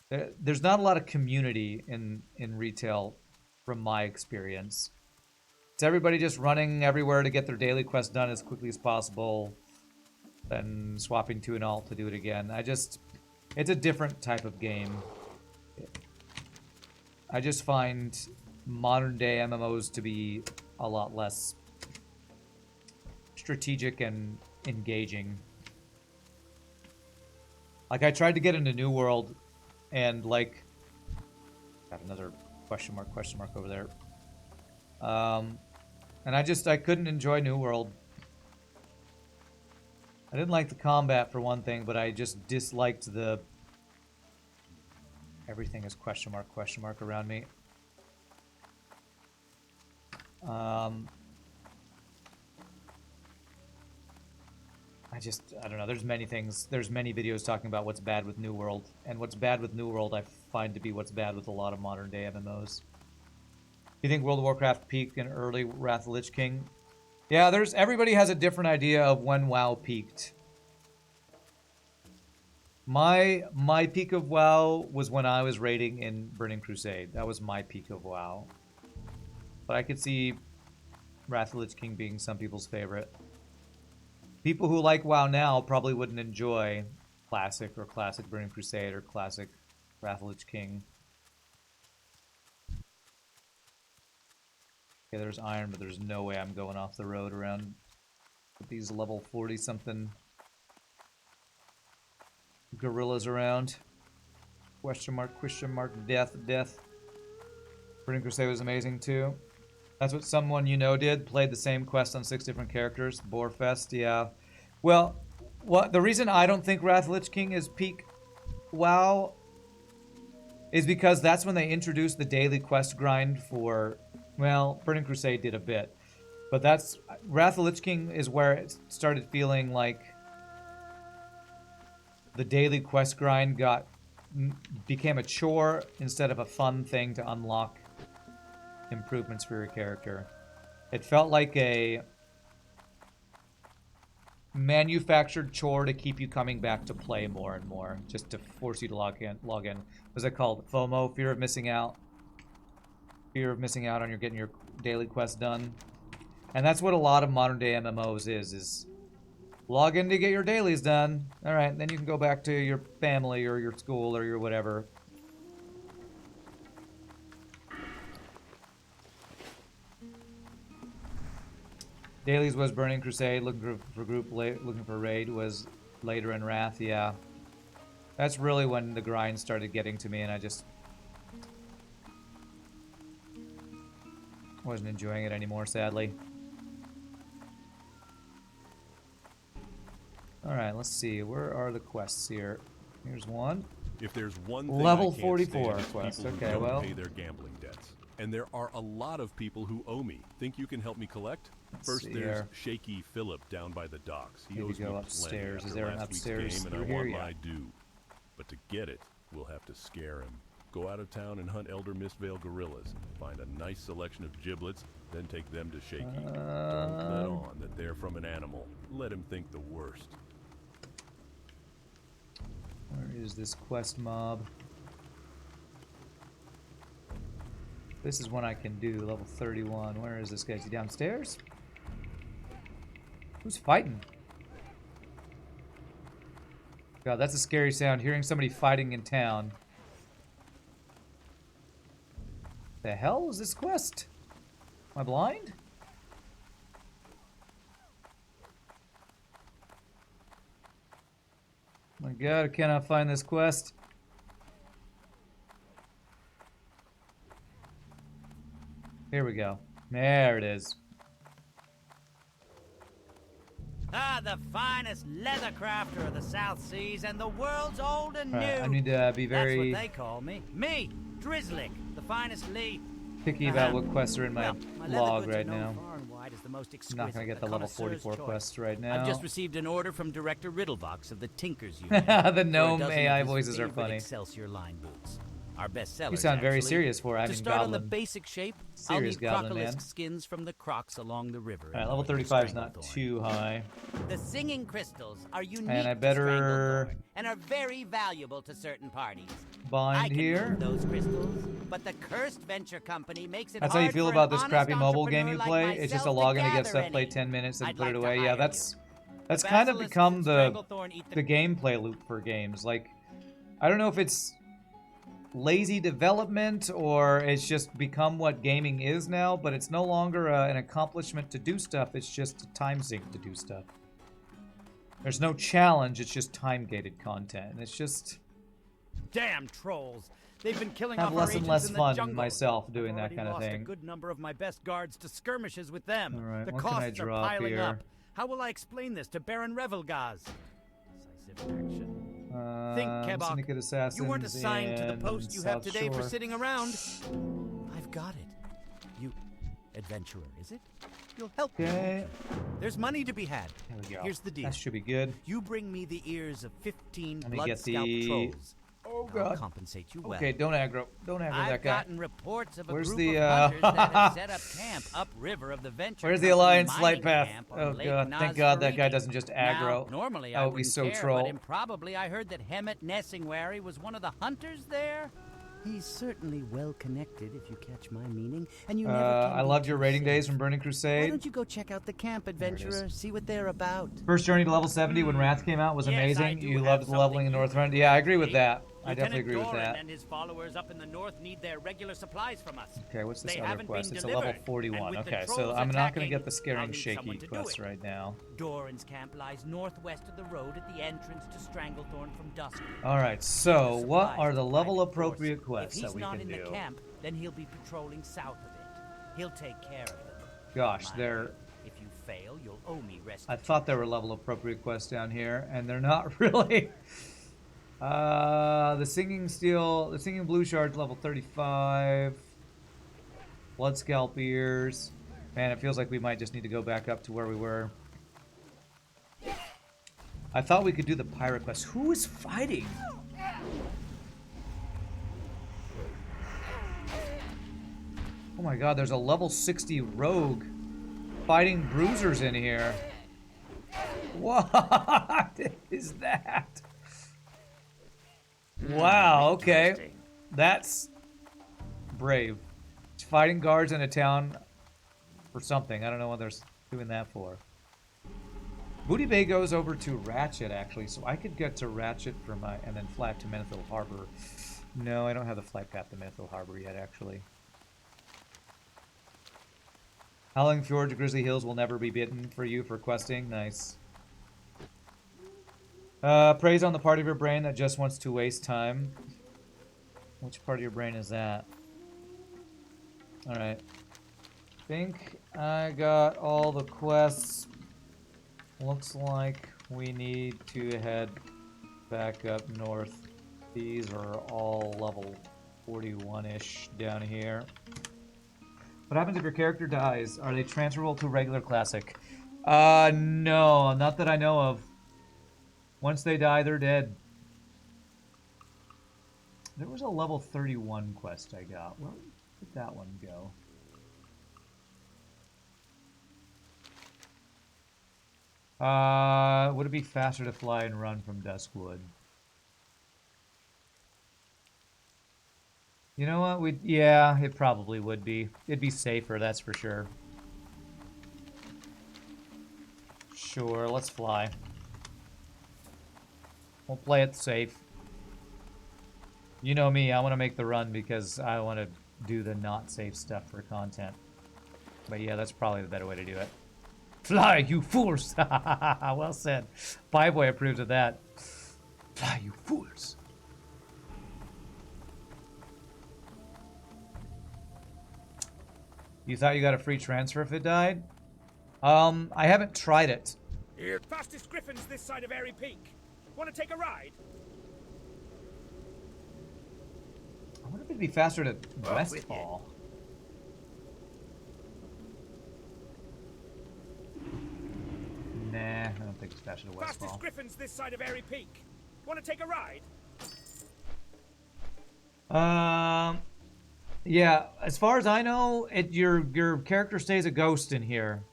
A: There's not a lot of community in retail from my experience. It's everybody just running everywhere to get their daily quest done as quickly as possible, then swapping to an alt to do it again. It's a different type of game. I just find modern day MMOs to be a lot less strategic and engaging. Like, I tried to get into New World, and like, got another question mark over there. And I couldn't enjoy New World. I didn't like the combat for one thing, but I just disliked the everything is question mark around me. I don't know. There's many things. There's many videos talking about what's bad with New World, and what's bad with New World I find to be what's bad with a lot of modern day MMOs. You think World of Warcraft peaked in early Wrath of the Lich King? Yeah, everybody has a different idea of when WoW peaked. My peak of WoW was when I was raiding in Burning Crusade. That was my peak of WoW. But I could see Wrath of the Lich King being some people's favorite. People who like WoW now probably wouldn't enjoy Classic or Classic Burning Crusade or Classic Wrath of the Lich King. Okay, there's iron, but there's no way I'm going off the road around with these level 40-something gorillas around. Question mark, death. Burning Crusade was amazing too. That's what someone you know did. Played the same quest on 6 different characters. Borefest, yeah. Well, the reason I don't think Wrath of the Lich King is peak WoW is because that's when they introduced the daily quest grind for, well, Burning Crusade did a bit. But Wrath of the Lich King is where it started feeling like the daily quest grind became a chore instead of a fun thing to unlock improvements for your character. It felt like a manufactured chore to keep you coming back to play more and more, just to force you to log in. What's it called? FOMO, fear of missing out. Fear of missing out on getting your daily quest done. And that's what a lot of modern day MMOs is log in to get your dailies done. Alright, then you can go back to your family or your school or your whatever. Dailies was Burning Crusade, looking for group, looking for raid was later in Wrath, yeah. That's really when the grind started getting to me and I just wasn't enjoying it anymore, sadly. Alright, let's see. Where are the quests here? Here's one.
D: If there's one thing
A: Level
D: I can't
A: 44
D: stand,
A: quest.
D: people who
A: Okay,
D: don't
A: well.
D: pay their gambling debts. And there are a lot of people who owe me. Think you can help me collect? First,
A: see
D: there's
A: here.
D: Shaky Phillip down by the docks. He
A: Maybe
D: owes me
A: go
D: plenty
A: upstairs.
D: after
A: Is there an
D: last week's
A: upstairs
D: game, and I
A: through
D: want
A: here?
D: my
A: Yeah.
D: due. But to get it, we'll have to scare him. Go out of town and hunt Elder Mistvale gorillas. Find a nice selection of giblets, then take them to Shaky. Don't let on that they're from an animal. Let him think the worst.
A: Where is this quest mob? This is one I can do, level 31. Where is this guy? Is he downstairs? Who's fighting? God, that's a scary sound. Hearing somebody fighting in town. The hell is this quest? Am I blind? My God, I cannot find this quest. Here we go. There it is.
F: Ah, the finest leather crafter of the South Seas and the world's old and new.
A: Right, I need to be very
F: That's what they call me. Me, Drizzlick, the finest Lee.
A: picky about what quests are in my
F: leather
A: log
F: goods are
A: right
F: known
A: now.
F: far and wide as the most
A: I'm not gonna get the level
F: connoisseur's
A: 44
F: choice.
A: quests right now.
F: I've just received an order from Director Riddlevox of the Tinkers Union.
A: The
F: for a
A: gnome
F: dozen
A: AI
F: of his
A: voices are
F: favorite
A: funny.
F: Excelsior line boots. our best sellers.
A: You sound very
F: actually.
A: serious for
F: To
A: having
F: start on the
A: goblin.
F: basic shape,
A: Serious
F: I'll need
A: goblin, man.
F: crocolisk skins from the crocs along the river.
A: Alright, level 35 is not too high.
F: The singing crystals are unique
A: And I
F: to
A: better
F: Stranglethorn and are very valuable to certain parties. I
A: bind
F: can
A: here.
F: move those crystals, but the cursed venture company makes it
A: That's how you
F: hard
A: feel
F: for
A: about
F: an
A: this
F: honest
A: crappy mobile game
F: entrepreneur
A: you
F: like
A: play? It's just a
F: myself
A: login to get
F: gather
A: stuff, play
F: any.
A: 10 minutes, and
F: I'd
A: put
F: like
A: it
F: to
A: away.
F: hire
A: Yeah,
F: you.
A: that's kind of
F: Basilisk
A: become
F: and
A: the
F: Stranglethorn eat
A: gameplay loop for games. Like, I don't know if it's lazy development or it's just become what gaming is now, but it's no longer an accomplishment to do stuff. It's just a time sink to do stuff. There's no challenge. It's just time-gated content. And it's just...
F: Damn trolls! They've been killing
A: have
F: off
A: less
F: our
A: and
F: agents
A: less
F: in
A: fun
F: the jungle.
A: myself doing
F: I've
A: that
F: already
A: kind of
F: lost
A: thing.
F: a good number of my best guards to skirmishes with them.
A: All right,
F: the
A: what can I
F: costs are
A: drop
F: piling
A: here?
F: up. How will I explain this to Baron Revelgaz? Decisive action. Think, Kebok.
A: Syndicate Assassins
F: You weren't assigned to the
A: in
F: post you have
A: South
F: today for
A: Shore.
F: sitting around. I've got it. You, adventurer, is it? You'll help me.
A: Okay.
F: There's money to be had.
A: There we go.
F: Here's the deal.
A: That should be good.
F: You bring me the ears of 15
A: Let me
F: blood
A: get
F: scalp
A: the-
F: trolls.
A: Oh,
F: I'll
A: God.
F: compensate you well.
A: Okay, don't aggro. Don't aggro
F: I've
A: that guy.
F: gotten reports of a
A: Where's
F: group
A: the,
F: of hunters that have set up camp upriver of the Venture
A: Where's the
F: Company
A: Alliance
F: mining
A: flight path?
F: camp on
A: Oh,
F: Lake
A: God. Thank God that guy
F: Nosferatu.
A: doesn't just
F: Now,
A: aggro.
F: normally
A: That
F: I
A: would be
F: wouldn't
A: so
F: care,
A: troll.
F: but improbably I heard that Hemet Nessingwary was one of the hunters there. He's certainly well connected, if you catch my meaning, and you never can
A: I
F: be
A: loved your
F: too
A: raiding
F: safe.
A: days from Burning
F: Why
A: Crusade.
F: don't you go check out the camp,
A: it is.
F: adventurer? See what they're about.
A: First journey to level 70 when Wrath came out was
F: Yes, I
A: amazing.
F: do
A: You
F: have
A: loved the
F: something
A: leveling in
F: you
A: Northrend.
F: can
A: Yeah, I agree with
F: see.
A: that. I definitely agree
F: Lieutenant
A: with
F: Doran
A: that.
F: and his followers up in the north need their regular supplies from us.
A: Okay, what's this
F: They
A: other
F: haven't
A: quest?
F: been
A: It's a level
F: delivered,
A: 41.
F: and with the
A: Okay, so
F: trolls
A: I'm not going to
F: attacking,
A: get the
F: I'll
A: scaring
F: need
A: shaky
F: someone to do
A: quest
F: it.
A: right now.
F: Doran's camp lies northwest of the road at the entrance to Stranglethorn from dusk.
A: Alright, so what
F: Supplies
A: are the
F: to
A: level
F: private
A: appropriate
F: forces.
A: quests
F: If
A: that
F: he's
A: we
F: not
A: can
F: in
A: do?
F: the camp, then he'll be patrolling south of it. He'll take care of them.
A: Gosh,
F: Mind
A: they're...
F: you, if you fail, you'll owe me restitution.
A: I thought there were level appropriate quests down here, and they're not really. The singing blue shard's level 35. Blood scalp ears. Man, it feels like we might just need to go back up to where we were. I thought we could do the pirate quest. Who is fighting? Oh my god, there's a level 60 rogue fighting bruisers in here. What is that? Wow, okay. That's brave. It's fighting guards in a town for something. I don't know what they're doing that for. Booty Bay goes over to Ratchet, actually, so I could get to Ratchet for my... and then fly up to Menethil Harbor. No, I don't have the flight path to Menethil Harbor yet, actually. Howling Fjord to Grizzly Hills will never be bitten for you for questing. Nice. Praise on the part of your brain that just wants to waste time. Which part of your brain is that? Alright. Think I got all the quests. Looks like we need to head back up north. These are all level 41-ish down here. What happens if your character dies? Are they transferable to regular classic? No, not that I know of. Once they die, they're dead. There was a level 31 quest I got. Where did that one go? Would it be faster to fly and run from Duskwood? You know what? Yeah, it probably would be. It'd be safer, that's for sure. Sure, let's fly. We'll play it safe. You know me, I want to make the run because I want to do the not safe stuff for content. But yeah, that's probably the better way to do it. Fly, you fools! Well said. Fireboy approves of that. Fly, you fools! You thought you got a free transfer if it died? I haven't tried it.
B: Fastest griffins this side of Airy Peak. Want to take a ride?
A: I wonder if it'd be faster to Westfall. Nah, I don't think it's faster to
B: Fastest
A: Westfall.
B: griffins this side of Airy Peak. Want to take a ride?
A: Yeah, as far as I know, your character stays a ghost in here.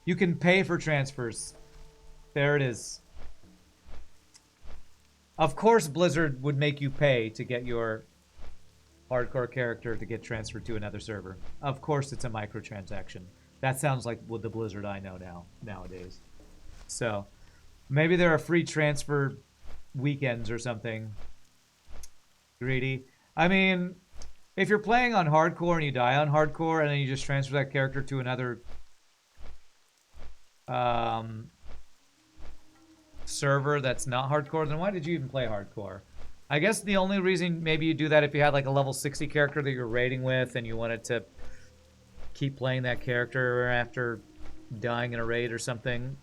A: You can pay for transfers. There it is. Of course, Blizzard would make you pay to get your hardcore character to get transferred to another server. Of course, it's a microtransaction. That sounds like what the Blizzard I know nowadays. So, maybe there are free transfer weekends or something. Greedy. I mean, if you're playing on hardcore and you die on hardcore and then you just transfer that character to another server that's not hardcore, then why did you even play hardcore? I guess the only reason maybe you do that if you had like a level 60 character that you're raiding with and you wanted to keep playing that character after dying in a raid or something.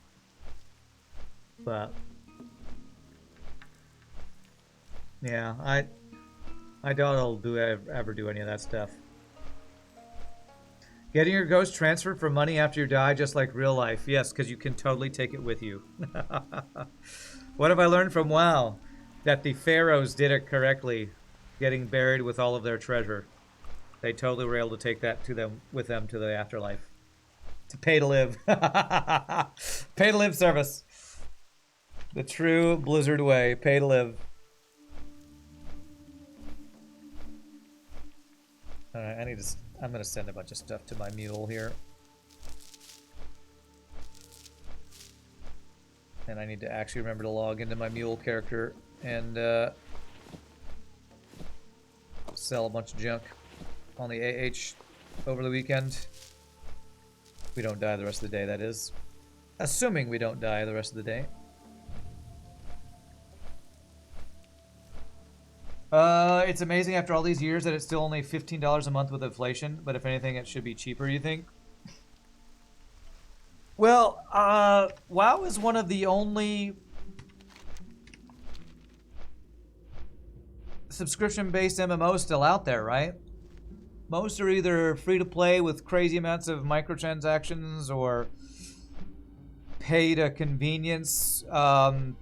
A: But yeah, I doubt I'll ever do any of that stuff. Getting your ghost transferred for money after you die, just like real life. Yes, because you can totally take it with you. What have I learned from WoW? That the pharaohs did it correctly, getting buried with all of their treasure. They totally were able to take that with them to the afterlife. To pay to live. Pay to live service. The true Blizzard way. Pay to live. Alright, I'm gonna send a bunch of stuff to my mule here. And I need to actually remember to log into my mule character and sell a bunch of junk on the AH over the weekend. We don't die the rest of the day, that is. Assuming we don't die the rest of the day. It's amazing after all these years that it's still only $15 a month with inflation, but if anything, it should be cheaper, you think? Well, WoW is one of the only subscription-based MMOs still out there, right? Most are either free-to-play with crazy amounts of microtransactions or pay to convenience. Elder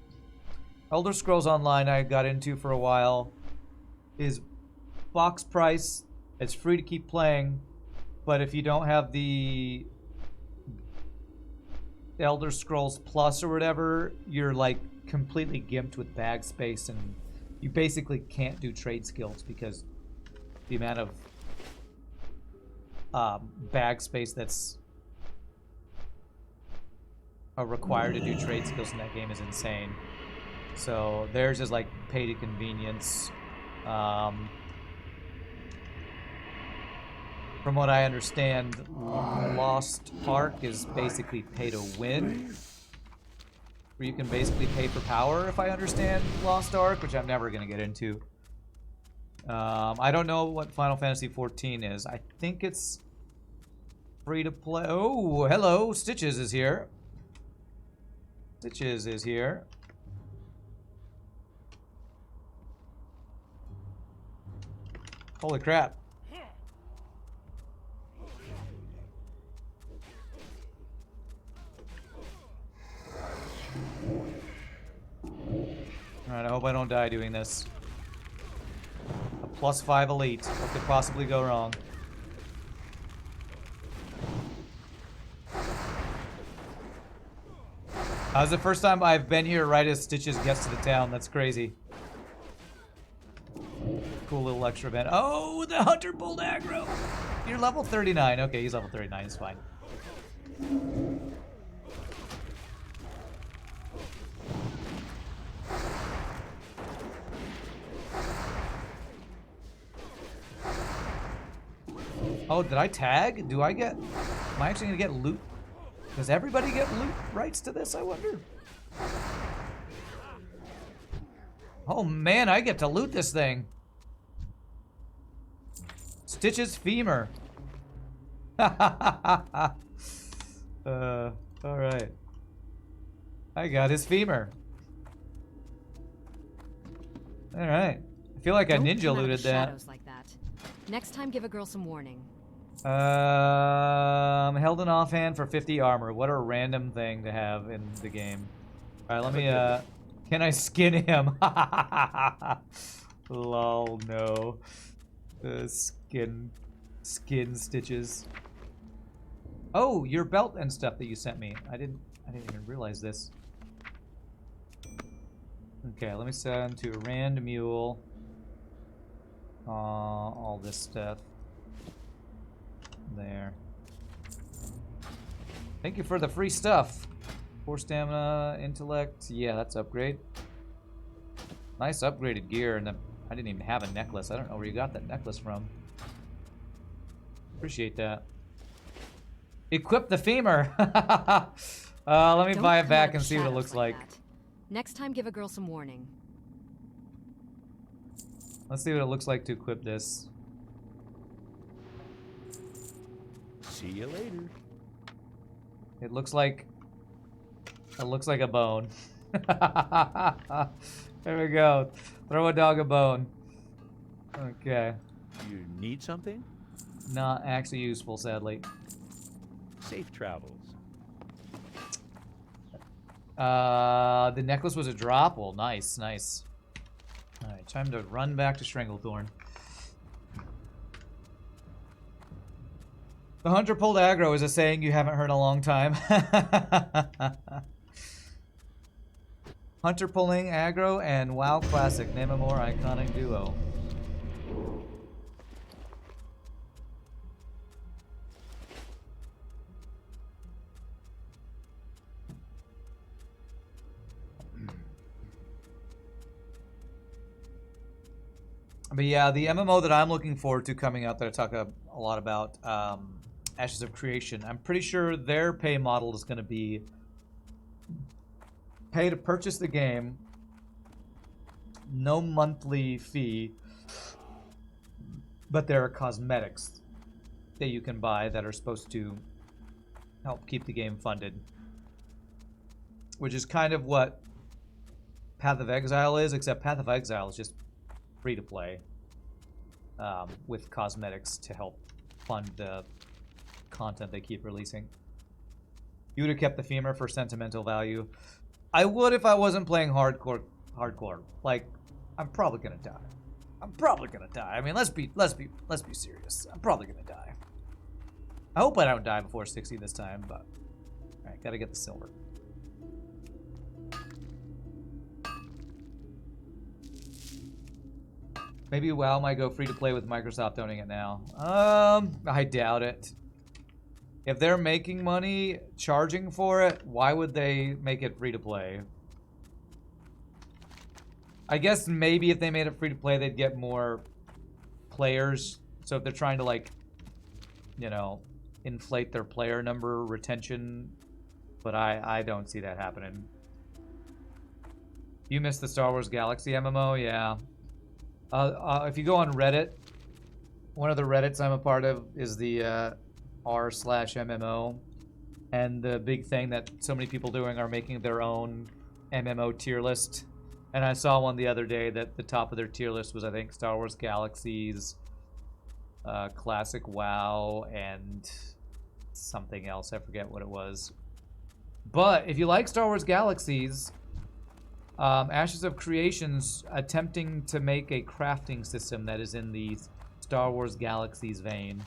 A: Scrolls Online I got into for a while is box price. It's free to keep playing, but if you don't have the Elder Scrolls Plus or whatever, you're like completely gimped with bag space and you basically can't do trade skills because the amount of bag space that's required to do trade skills in that game is insane. So theirs is like pay to convenience. From what I understand, Lost Ark is basically pay to win. Where you can basically pay for power, if I understand Lost Ark, which I'm never going to get into. I don't know what Final Fantasy XIV is. I think it's free to play. Oh, hello, Stitches is here. Stitches is here. Holy crap. Alright, I hope I don't die doing this. A +5 elite. What could possibly go wrong? That was the first time I've been here right as Stitches gets to the town. That's crazy. Cool little extra event. Oh, the hunter pulled aggro. You're level 39. Okay, he's level 39. It's fine. Oh, did I tag? Do I get... Am I actually going to get loot? Does everybody get loot rights to this, I wonder? Oh, man, I get to loot this thing. Stitch's femur. Alright. I got his femur. Alright. I feel like I ninja looted that.
C: Like that. Next time, give a girl some warning.
A: Held an offhand for 50 armor. What a random thing to have in the game. Alright, let me, can I skin him? Lol, no. Skin stitches. Oh, your belt and stuff that you sent me. I didn't even realize this. Okay, let me send to Rand Mule. All this stuff. There. Thank you for the free stuff. 4 stamina, intellect. Yeah, that's upgrade. Nice upgraded gear, and I didn't even have a necklace. I don't know where you got that necklace from. Appreciate that. Equip the femur. Let me buy it back and see what it looks like.
C: Next time, give a girl some warning.
A: Let's see what it looks like to equip this.
D: See you later.
A: It looks like a bone. There we go. Throw a dog a bone. Okay.
G: You need something?
A: Not actually useful, sadly.
G: Safe travels.
A: The necklace was a drop. Well, nice, nice. All right, time to run back to Stranglethorn. The hunter pulled aggro is a saying you haven't heard in a long time. Hunter pulling aggro and WoW Classic. Name a more iconic duo. But yeah, the MMO that I'm looking forward to coming out that I talk a lot about, Ashes of Creation, I'm pretty sure their pay model is going to be pay to purchase the game, no monthly fee, but there are cosmetics that you can buy that are supposed to help keep the game funded, which is kind of what Path of Exile is, except Path of Exile is just free to play with cosmetics to help fund the content they keep releasing. You would have kept the femur for sentimental value. I would if I wasn't playing hardcore. Like, I'm probably gonna die. I mean, let's be serious. I'm probably gonna die. I hope I don't die before 60 this time, but all right, gotta get the silver. Maybe WoW might go free to play with Microsoft owning it now. I doubt it. If they're making money charging for it, why would they make it free to play? I guess maybe if they made it free to play, they'd get more players. So if they're trying to, like, you know, inflate their player number retention, but I don't see that happening. You missed the Star Wars Galaxy MMO? Yeah. If you go on Reddit, one of the Reddits I'm a part of is the r/MMO, and the big thing that so many people doing are making their own MMO tier list. And I saw one the other day that the top of their tier list was, I think, Star Wars Galaxies, Classic WoW, and something else. I forget what it was. But if you like Star Wars Galaxies, Ashes of Creation's attempting to make a crafting system that is in the Star Wars Galaxies vein,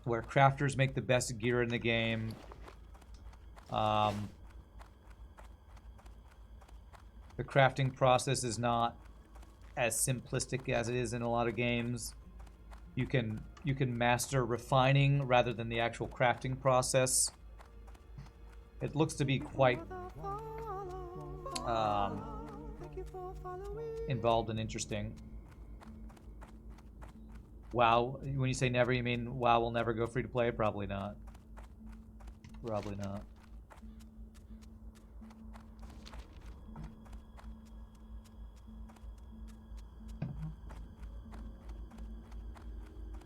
A: where crafters make the best gear in the game. The crafting process is not as simplistic as it is in a lot of games. You can master refining rather than the actual crafting process. It looks to be quite involved and interesting. WoW, when you say never, you mean WoW will never go free to play? Probably not. Probably not.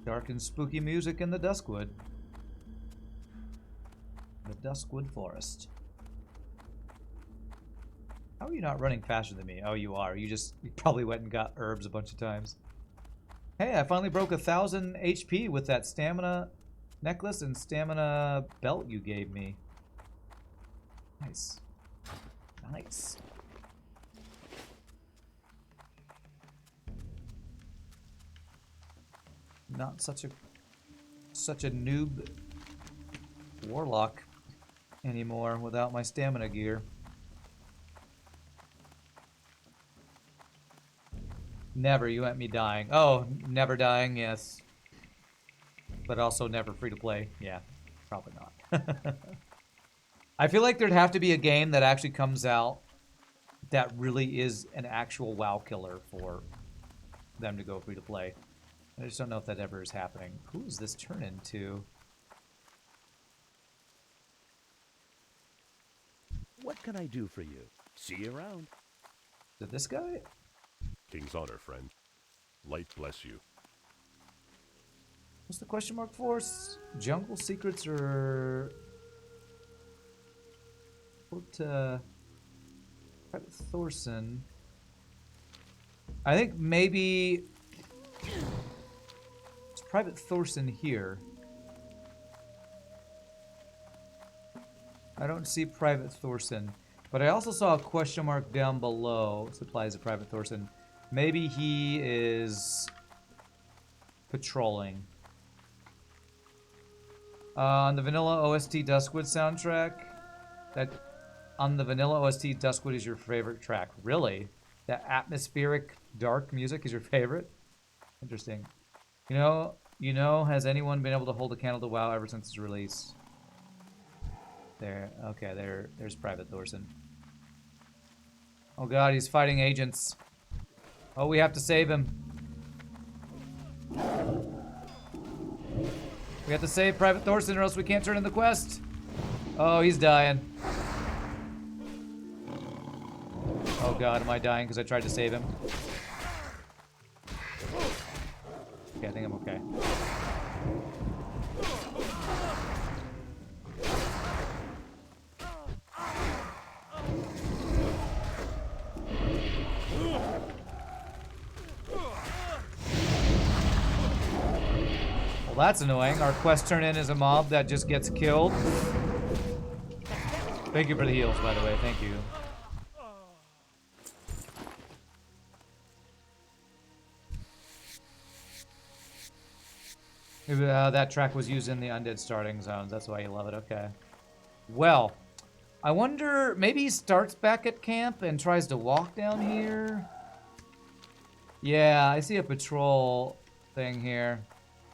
A: Dark and spooky music in the Duskwood. The Duskwood Forest. How are you not running faster than me? Oh, you are. You probably went and got herbs a bunch of times. Hey, I finally broke 1,000 HP with that stamina necklace and stamina belt you gave me. Nice. Nice. not such a noob warlock anymore without my stamina gear. Never, you want me dying. Oh, never dying, yes. But also never free to play. Yeah, probably not. I feel like there'd have to be a game that actually comes out that really is an actual WoW killer for them to go free to play. I just don't know if that ever is happening. Who does this turn into?
G: What can I do for you? See you around.
A: Is it this guy?
D: King's honor, friend. Light bless you.
A: What's the question mark for? Jungle secrets or... Private Thorson. I think maybe... It's Private Thorson here. I don't see Private Thorson. But I also saw a question mark down below. Supplies of Private Thorson. Maybe he is patrolling. On the vanilla OST Duskwood soundtrack, on the vanilla OST Duskwood is your favorite track. Really? That atmospheric dark music is your favorite? Interesting. You know, has anyone been able to hold a candle to WoW ever since its release? There, okay, there's Private Thorson. Oh god, he's fighting agents. Oh, we have to save him. We have to save Private Thorson or else we can't turn in the quest. Oh, he's dying. Oh god, am I dying because I tried to save him? Okay, I think I'm okay. Well, that's annoying. Our quest turn in is a mob that just gets killed. Thank you for the heals, by the way. Thank you. That track was used in the Undead starting zones. That's why you love it. Okay. Well, I wonder... Maybe he starts back at camp and tries to walk down here. Yeah, I see a patrol thing here.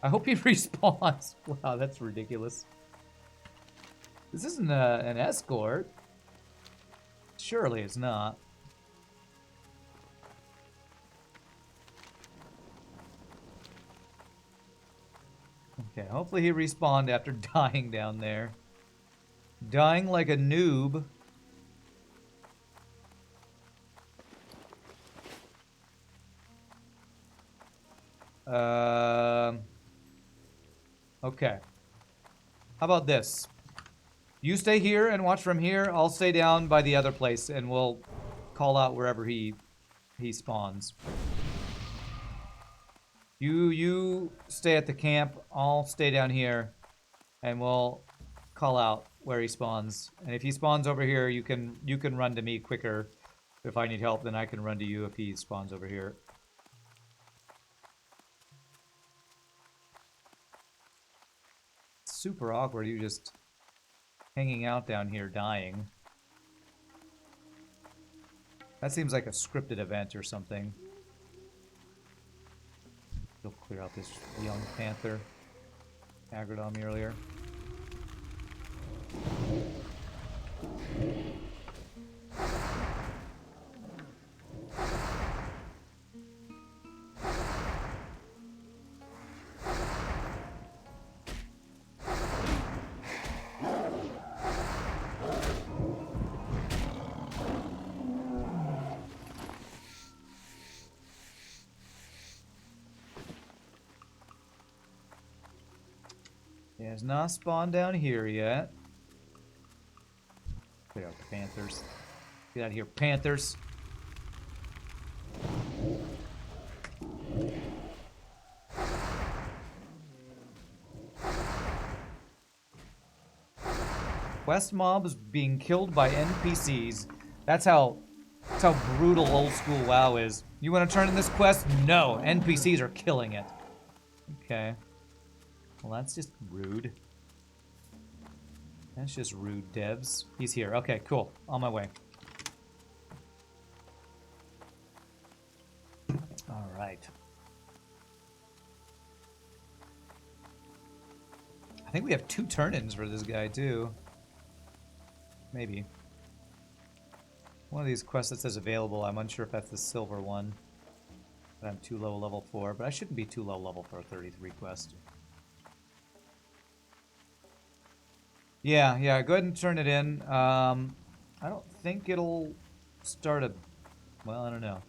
A: I hope he respawns. Wow, that's ridiculous. This isn't an escort. Surely it's not. Okay, hopefully he respawned after dying down there. Dying like a noob. Okay. How about this? You stay here and watch from here. I'll stay down by the other place and we'll call out wherever he spawns. You stay at the camp. I'll stay down here and we'll call out where he spawns. And if he spawns over here, you can run to me quicker. If I need help, then I can run to you if he spawns over here. Super awkward. You just hanging out down here dying. That seems like a scripted event or something. He'll clear out this young panther. Aggroed on me earlier. He has not spawned down here yet. Clear out the panthers. Get out of here, panthers. Quest mobs being killed by NPCs. That's how brutal old school WoW is. You want to turn in this quest? No, NPCs are killing it. Okay. Well, that's just rude. That's just rude, devs. He's here. Okay, cool. On my way. All right. I think we have 2 turn-ins for this guy, too. Maybe. One of these quests that says available, I'm unsure if that's the silver one. But I'm too low level for, but I shouldn't be too low level for a 33 quest. Yeah, go ahead and turn it in. I don't think it'll start a... Well, I don't know.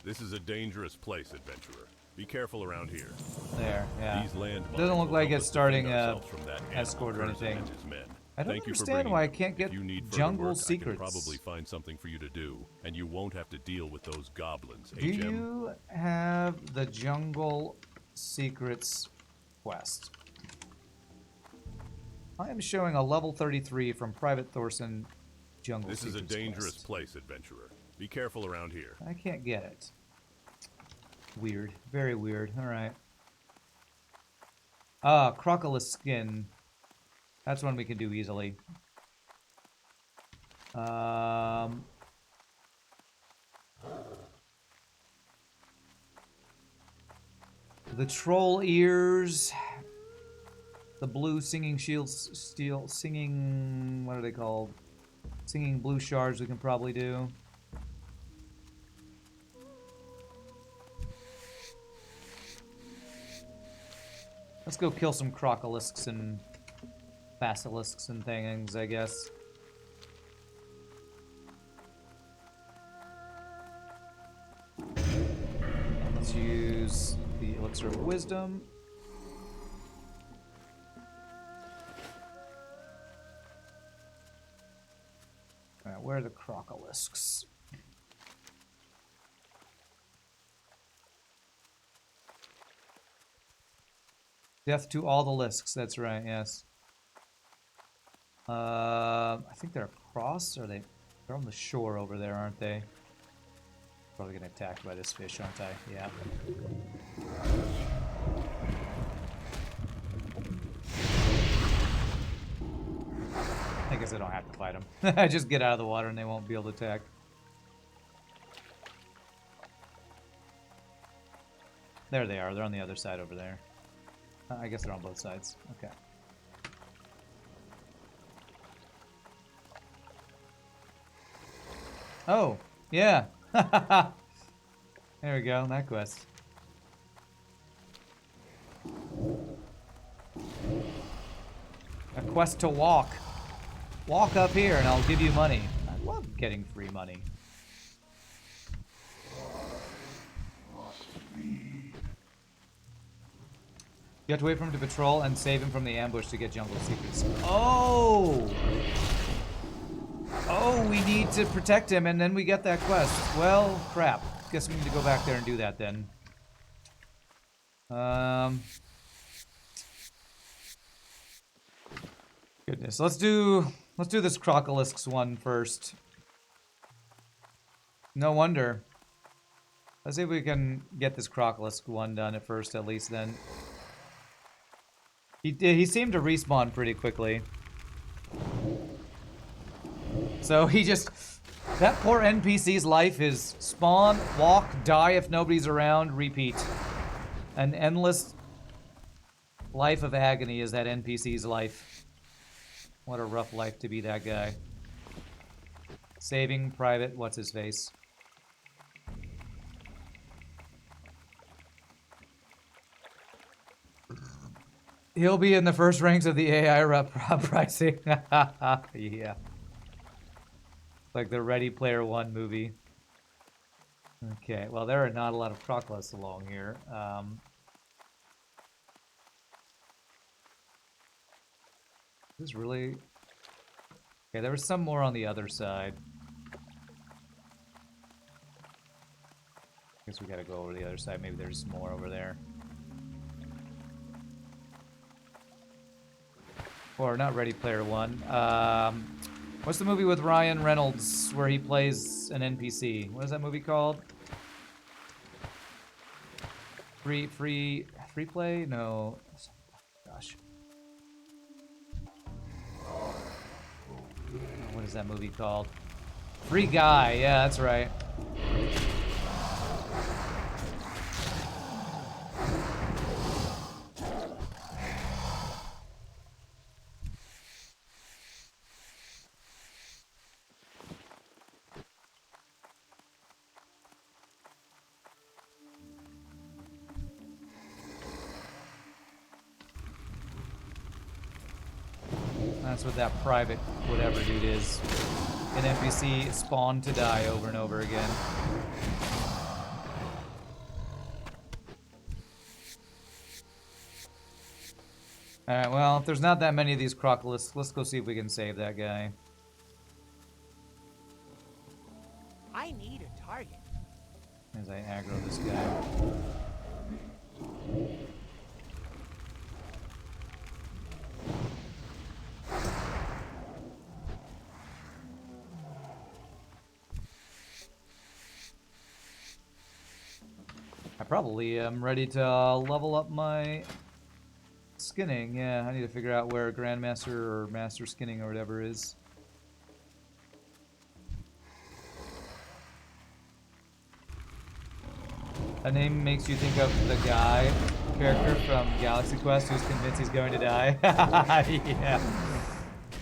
D: This is a dangerous place, adventurer. Be careful around here.
A: There, yeah.
D: These landmines
A: Doesn't look
D: will
A: like
D: help
A: it's
D: us
A: starting
D: defend
A: a
D: ourselves from that
A: escort or
D: animal person
A: anything.
D: and his men.
A: I don't
D: Thank you for
A: understand
D: bringing
A: why I
D: them.
A: can't get
D: If you need further
A: jungle
D: work,
A: secrets.
D: I can probably find something for you to do, and you won't have to deal with those goblins.
A: Do
D: HM?
A: you have the jungle secrets quest? I am showing a level 33 from Private Thorson jungle
D: This is
A: secrets
D: a dangerous
A: quest.
D: place, adventurer. Be careful around here.
A: I can't get it. Weird. Very weird. Alright. Ah, Crocodile skin. That's one we can do easily. The troll ears. The blue singing shields, steel singing. What are they called? Singing blue shards. We can probably do. Let's go kill some crocolisks and basilisks and things, I guess. And let's use the elixir of wisdom. Alright, where are the crocolisks? Death to all the lisks, that's right, yes. I think they're across, or they're on the shore over there, aren't they? Probably gonna attack by this fish, aren't I? Yeah. I guess I don't have to fight them. I just get out of the water and they won't be able to attack. There they are, they're on the other side over there. I guess they're on both sides. Okay. Oh, yeah. There we go, that quest. A quest to walk. Walk up here and I'll give you money. I love getting free money. You have to wait for him to patrol and save him from the ambush to get jungle secrets. Oh! Oh, we need to protect him and then we get that quest. Well, crap. Guess we need to go back there and do that then. Goodness. Let's do this Crocolisks one first. No wonder. Let's see if we can get this Crocolisk one done at first, at least then. He seemed to respawn pretty quickly. So he just... That poor NPC's life is spawn, walk, die if nobody's around, repeat. An endless life of agony is that NPC's life. What a rough life to be that guy. Saving Private, what's his face? He'll be in the first ranks of the AI pricing. Yeah. Like the Ready Player One movie. Okay, well there are not a lot of crocolis along here. This is really... Okay, there was some more on the other side. Guess we gotta go over the other side. Maybe there's more over there. Or not Ready Player One. What's the movie with Ryan Reynolds where he plays an NPC? What is that movie called? Free play? No. Gosh. What is that movie called? Free Guy. Yeah, that's right. That's what that private whatever dude is. An NPC spawned to die over and over again. Alright, well, if there's not that many of these crocolists, let's go see if we can save that guy.
B: I need a target.
A: As I aggro this guy. I probably am ready to level up my skinning. Yeah, I need to figure out where Grandmaster or Master Skinning or whatever is. That name makes you think of the guy, character from Galaxy Quest who's convinced he's going to die. Yeah.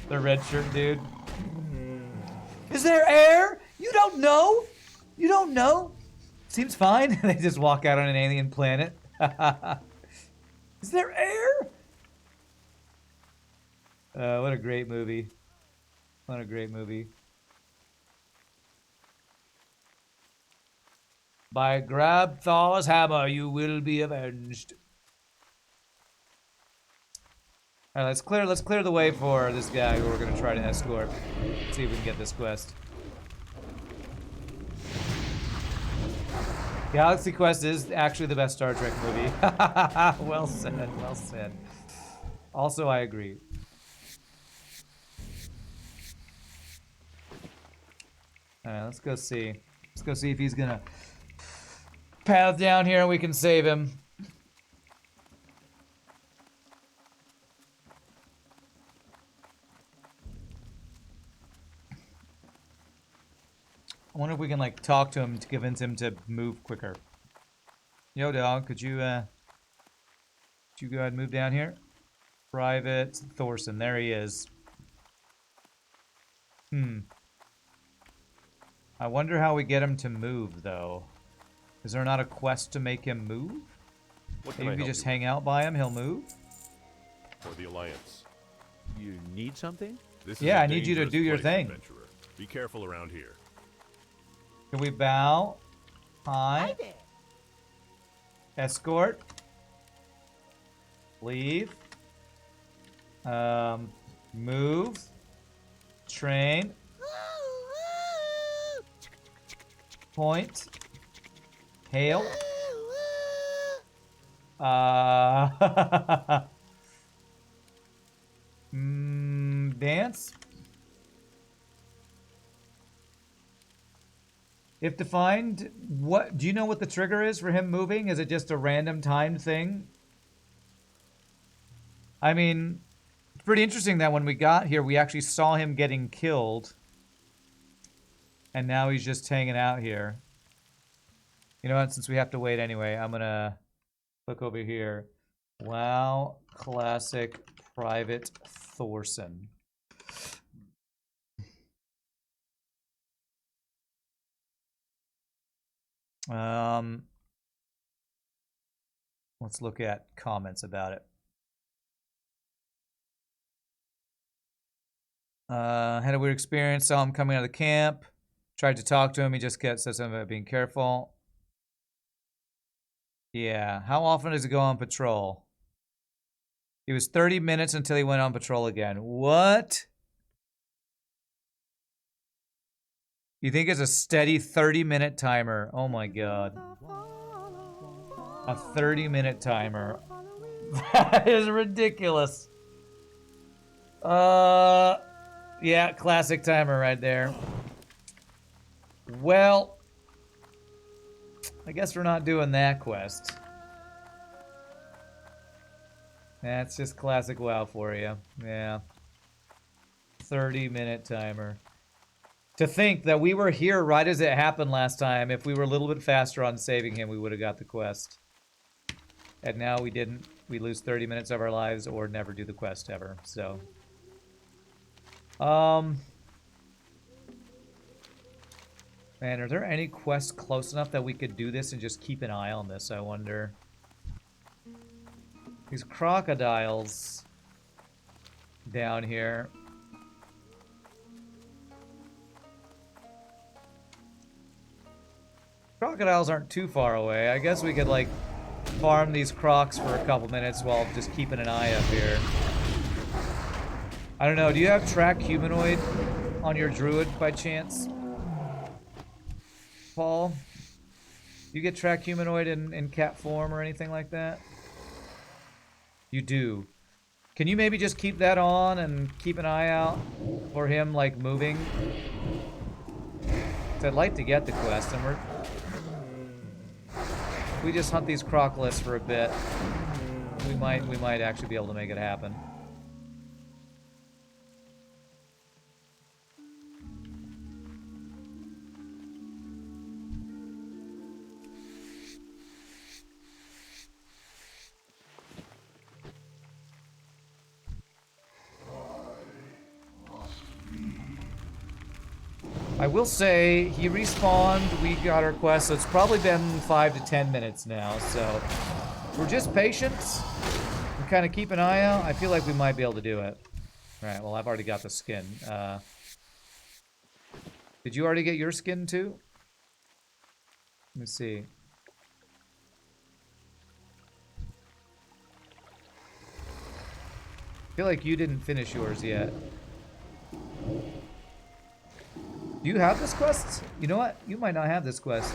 A: The red shirt dude. Is there air? You don't know? You don't know? Seems fine. They just walk out on an alien planet. Is there air? What a great movie. What a great movie. By grab Thor's hammer, you will be avenged. All right, let's clear the way for this guy who we're gonna try to escort. See if we can get this quest. Galaxy Quest is actually the best Star Trek movie. Well said, well said. Also, I agree. Alright, let's go see. Let's go see if he's gonna path down here and we can save him. I wonder if we can, like, talk to him to convince him to move quicker. Yo, dog, could you go ahead and move down here? Private Thorson, there he is. I wonder how we get him to move, though. Is there not a quest to make him move? Maybe if you just hang out by him, he'll move?
D: For the Alliance.
G: You need something?
D: This
A: Yeah,
D: is
A: I need you to do your thing.
D: Adventurer. Be careful around here.
A: Can we bow? Hi.
B: Hi there.
A: Escort. Leave. Move. Train. Point. Hail. Dance. If defined, what do you know what the trigger is for him moving? Is it just a random timed thing? I mean, it's pretty interesting that when we got here, we actually saw him getting killed. And now he's just hanging out here. You know what? Since we have to wait anyway, I'm gonna look over here. WoW Classic Private Thorson. Let's look at comments about it. Had a weird experience. Saw him coming out of the camp. Tried to talk to him. He just said something about being careful. Yeah. How often does he go on patrol? He was 30 minutes until he went on patrol again. What? You think it's a steady 30-minute timer? Oh my god. A 30-minute timer. That is ridiculous. Yeah, classic timer right there. Well, I guess we're not doing that quest. That's just classic WoW for you. Yeah. 30-minute timer. To think that we were here right as it happened last time. If we were a little bit faster on saving him, we would have got the quest. And now we didn't. We lose 30 minutes of our lives or never do the quest ever. So. Man, are there any quests close enough that we could do this and just keep an eye on this, I wonder? These crocodiles down here. Crocodiles aren't too far away. I guess we could, like, farm these crocs for a couple minutes while just keeping an eye up here. I don't know. Do you have track humanoid on your druid by chance, Paul? Do you get track humanoid in cat form or anything like that? You do. Can you maybe just keep that on and keep an eye out for him, like, moving? 'Cause I'd like to get the quest, and we just hunt these crocolists for a bit. We might actually be able to make it happen. I will say, he respawned, we got our quest, so it's probably been 5 to 10 minutes now, so we're just patient and kind of keep an eye out. I feel like we might be able to do it. Alright, well, I've already got the skin. Did you already get your skin too? Let me see. I feel like you didn't finish yours yet. Do you have this quest? You know what? You might not have this quest.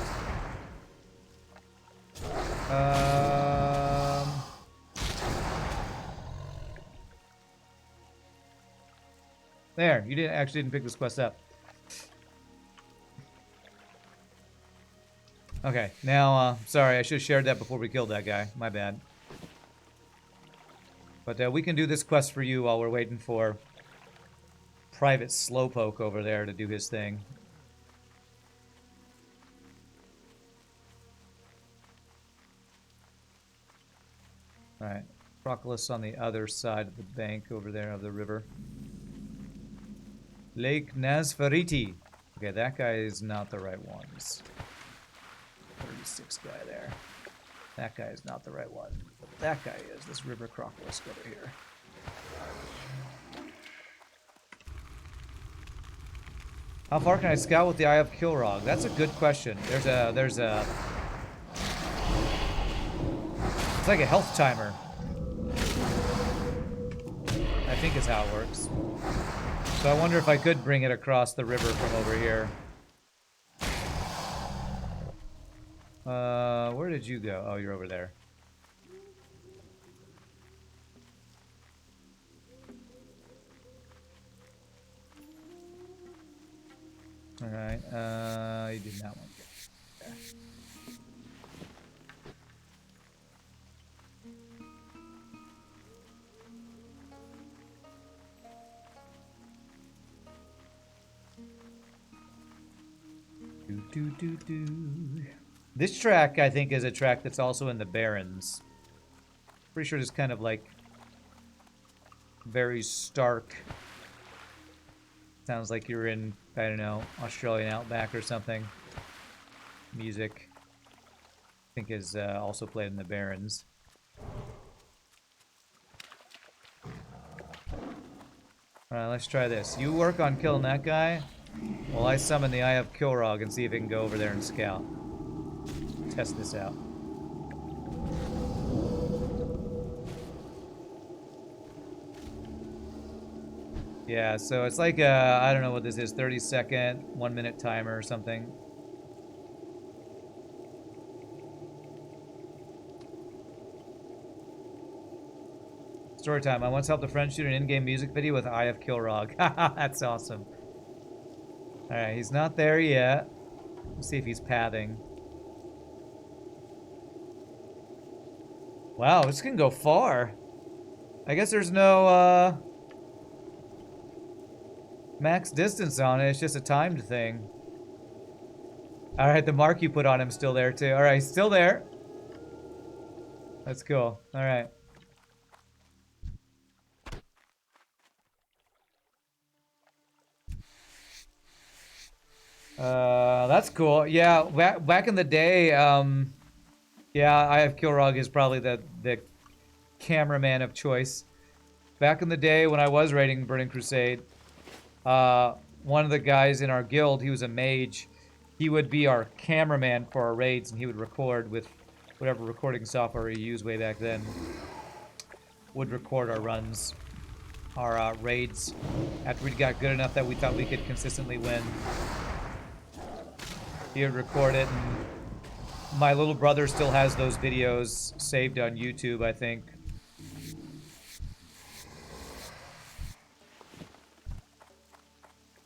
A: There, you didn't pick this quest up. Okay, now, sorry, I should have shared that before we killed that guy. My bad. But we can do this quest for you while we're waiting for Private Slowpoke over there to do his thing. Alright, Proclus on the other side of the bank over there of the river. Lake Nazfariti. Okay, that guy is not the right one. This 36 guy there. That guy is not the right one. But that guy is. This river crocodile over here. How far can I scout with the Eye of Kilrog? That's a good question. There's a it's like a health timer. I think is how it works. So I wonder if I could bring it across the river from over here. Where did you go? Oh, you're over there. Alright, you did not want to get there. This track, I think, is a track that's also in the Barrens. Pretty sure it's kind of like very stark. Sounds like you're in, I don't know, Australian outback or something. Music, I think, is also played in the Barrens. Alright, let's try this. You work on killing that guy, while I summon the Eye of Kilrog and see if it can go over there and scout. Test this out. Yeah, so it's like a, I don't know what this is, 30-second, 1-minute timer or something. Story time. I once helped a friend shoot an in-game music video with Eye of Kilrog. That's awesome. Alright, he's not there yet. Let's see if he's pathing. Wow, this can go far. I guess there's no max distance on it. It's just a timed thing. All right, the mark you put on him still there too. All right, still there. That's cool. All right. That's cool. Yeah, back in the day, yeah, I have Kilrog is probably the cameraman of choice. Back in the day when I was raiding Burning Crusade, one of the guys in our guild, he was a mage. He would be our cameraman for our raids, and he would record with whatever recording software he used way back then. Would record our runs, our raids, after we got good enough that we thought we could consistently win. He would record it, and my little brother still has those videos saved on YouTube, I think.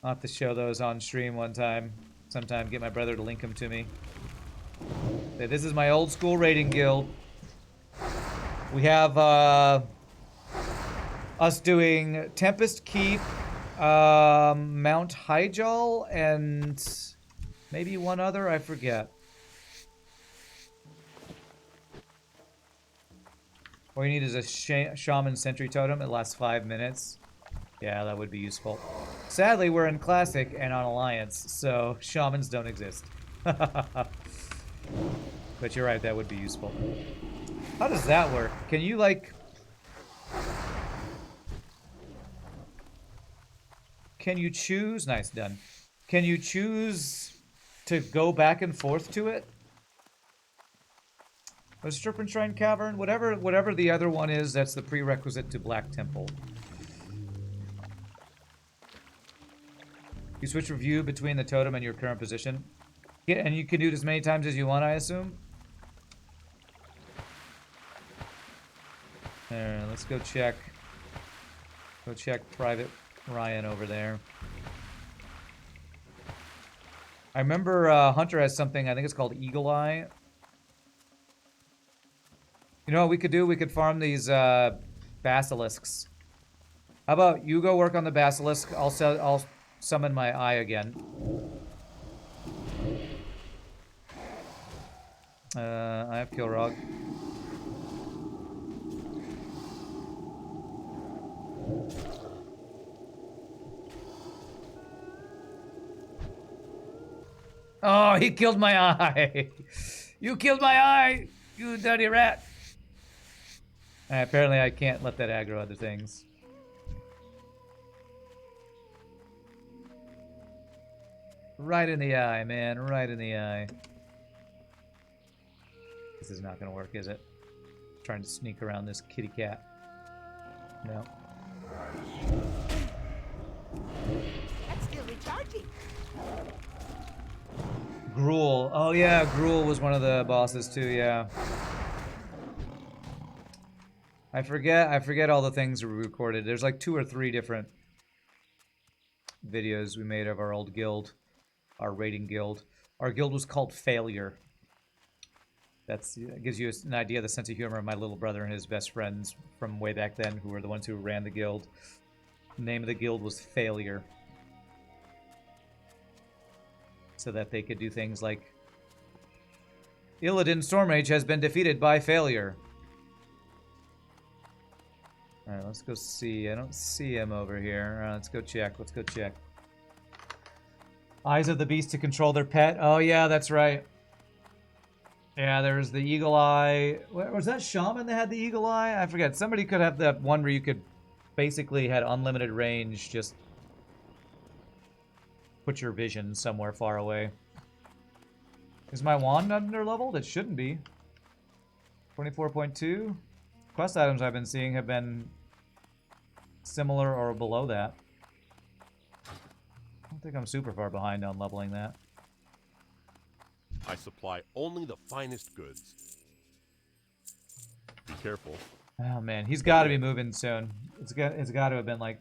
A: I'll have to show those on stream one time. Sometime get my brother to link them to me. Okay, this is my old school raiding guild. We have us doing Tempest Keep, Mount Hyjal, and maybe one other, I forget. All you need is a Shaman Sentry Totem. It lasts 5 minutes. Yeah, that would be useful. Sadly, we're in Classic and on Alliance, so Shamans don't exist. But you're right, that would be useful. How does that work? Can you, like... Can you choose... Nice, done. Can you choose to go back and forth to it? A Serpent Shrine Cavern? Whatever the other one is, that's the prerequisite to Black Temple. You switch review between the totem and your current position. Yeah, and you can do it as many times as you want, I assume? There, let's go check. Go check Private Ryan over there. I remember Hunter has something, I think it's called Eagle Eye. You know what we could do? We could farm these basilisks. How about you go work on the basilisk? I'll summon my eye again. I have Kilrog. Oh, he killed my eye. You killed my eye, you dirty rat. Apparently I can't let that aggro other things. Right in the eye, man. Right in the eye. This is not going to work, is it? Trying to sneak around this kitty cat. No.
E: That's still recharging.
A: Gruul. Oh, yeah. Gruul was one of the bosses, too. Yeah. I forget all the things we recorded. There's like 2 or 3 different videos we made of our old guild. Our raiding guild. Our guild was called Failure. That gives you an idea of the sense of humor of my little brother and his best friends from way back then, who were the ones who ran the guild. The name of the guild was Failure. So that they could do things like, Illidan Stormrage has been defeated by Failure. Alright, let's go see. I don't see him over here. Let's go check. Let's go check. Eyes of the Beast to control their pet. Oh, yeah, that's right. Yeah, there's the Eagle Eye. Was that Shaman that had the Eagle Eye? I forget. Somebody could have that one where you could basically had unlimited range, just put your vision somewhere far away. Is my wand under leveled? It shouldn't be. 24.2. Quest items I've been seeing have been similar or below that. I don't think I'm super far behind on leveling that.
D: I supply only the finest goods. Be careful.
A: Oh man, he's got to be moving soon. It's got to have been like,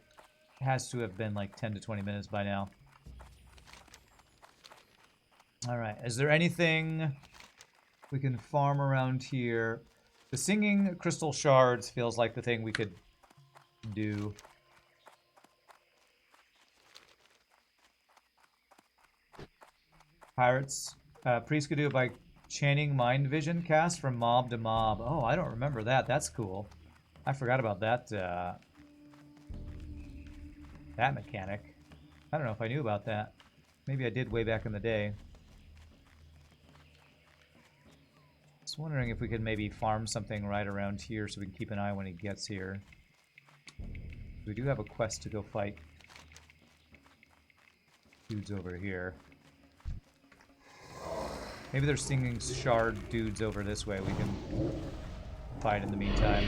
A: has to have been like 10 to 20 minutes by now. All right, is there anything we can farm around here? The Singing Crystal Shards feels like the thing we could do. Pirates. Priest could do it by chaining mind vision cast from mob to mob. Oh, I don't remember that. That's cool. I forgot about that. That mechanic. I don't know if I knew about that. Maybe I did way back in the day. Just wondering if we could maybe farm something right around here so we can keep an eye when he gets here. We do have a quest to go fight dudes over here. Maybe they're singing shard dudes over this way. We can fight in the meantime.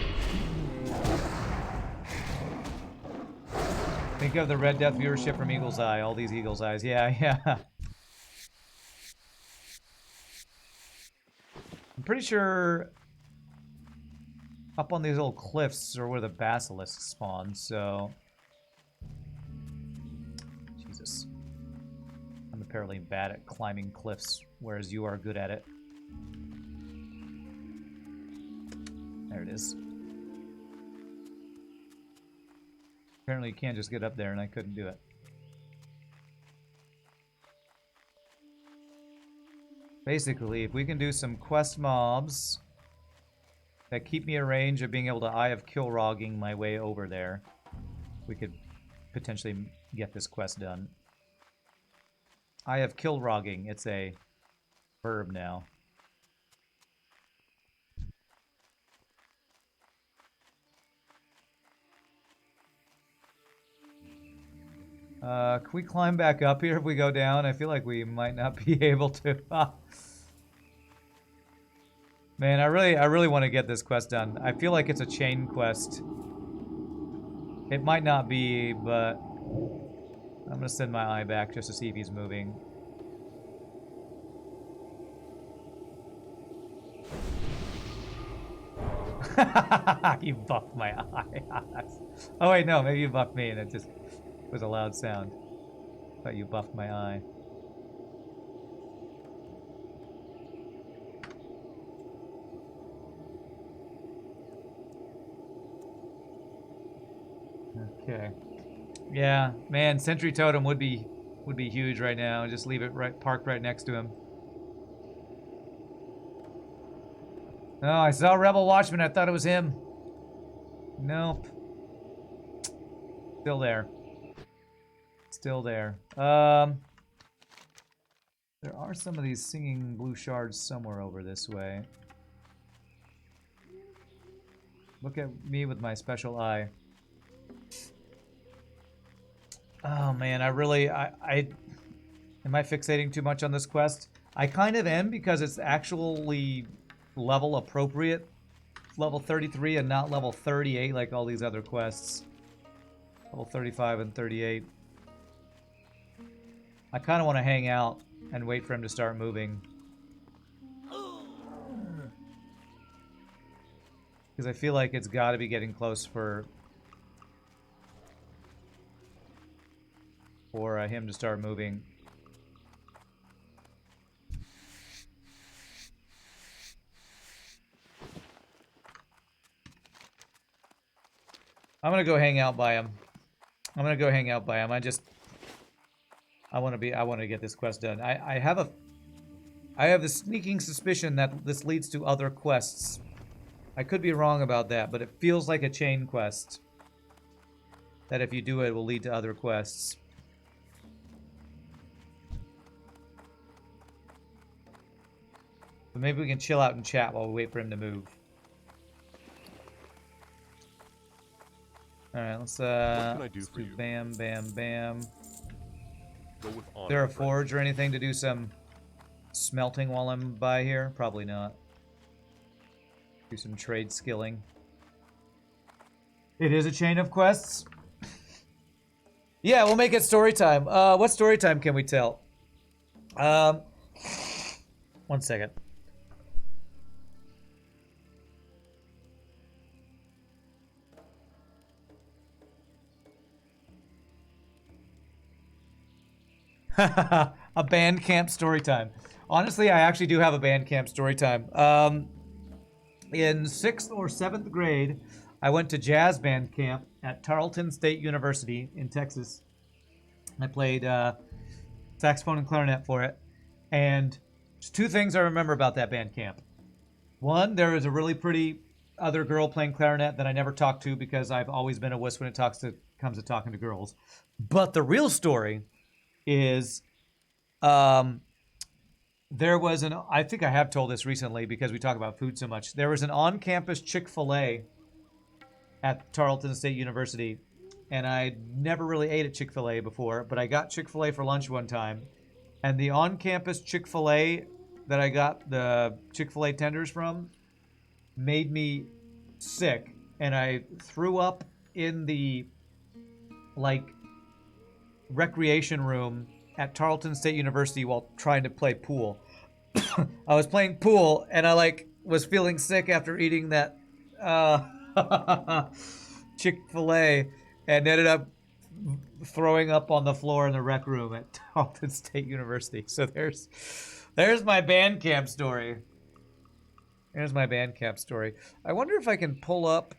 A: Think of the Red Death viewership from Eagle's Eye. All these Eagle's Eyes. Yeah, yeah. I'm pretty sure up on these little cliffs are where the basilisks spawn, so... Jesus. I'm apparently bad at climbing cliffs, whereas you are good at it. There it is. Apparently you can't just get up there, and I couldn't do it. Basically, if we can do some quest mobs that keep me a range of being able to Eye of Kilrogging my way over there, we could potentially get this quest done. Eye of Kilrogging, it's a verb now. Can we climb back up here if we go down? I feel like we might not be able to. Man, I really want to get this quest done. I feel like it's a chain quest. It might not be, but I'm gonna send my eye back just to see if he's moving. You buffed my eye. Oh wait, no, maybe you buffed me and it just was a loud sound. Thought you buffed my eye. Okay. Yeah, man, Sentry Totem would be huge right now. Just leave it parked right next to him. Oh, I saw Rebel Watchman. I thought it was him. Nope. Still there. Still there. There are some of these singing blue shards somewhere over this way. Look at me with my special eye. Oh man, I am I fixating too much on this quest? I kind of am, because it's actually level appropriate. Level 33 and not level 38 like all these other quests. Level 35 and 38. I kind of want to hang out and wait for him to start moving. Because I feel like it's got to be getting close for him to start moving. I'm gonna go hang out by him. I want to get this quest done. I have the sneaking suspicion that this leads to other quests. I could be wrong about that, but it feels like a chain quest. That if you do it, it will lead to other quests. But maybe we can chill out and chat while we wait for him to move. Alright, let's do bam, bam, bam. Is there a forge or anything to do some smelting while I'm by here? Probably not. Do some trade skilling. It is a chain of quests. Yeah, we'll make it story time. What story time can we tell? 1 second. A Bandcamp story time. Honestly, I actually do have a Bandcamp story time. In 6th or 7th grade, I went to jazz band camp at Tarleton State University in Texas. I played saxophone and clarinet for it. And there's two things I remember about that band camp. One, there was a really pretty other girl playing clarinet that I never talked to because I've always been a wuss when it comes to talking to girls. But the real story is there was I think I have told this recently because we talk about food so much. There was an on-campus Chick-fil-A at Tarleton State University, and I never really ate at Chick-fil-A before, but I got Chick-fil-A for lunch one time, and the on-campus Chick-fil-A that I got the Chick-fil-A tenders from made me sick, and I threw up in the recreation room at Tarleton State University while trying to play pool. I was playing pool, and I was feeling sick after eating that Chick-fil-A, and ended up throwing up on the floor in the rec room at Tarleton State University. So there's my band camp story. There's my band camp story. I wonder if I can pull up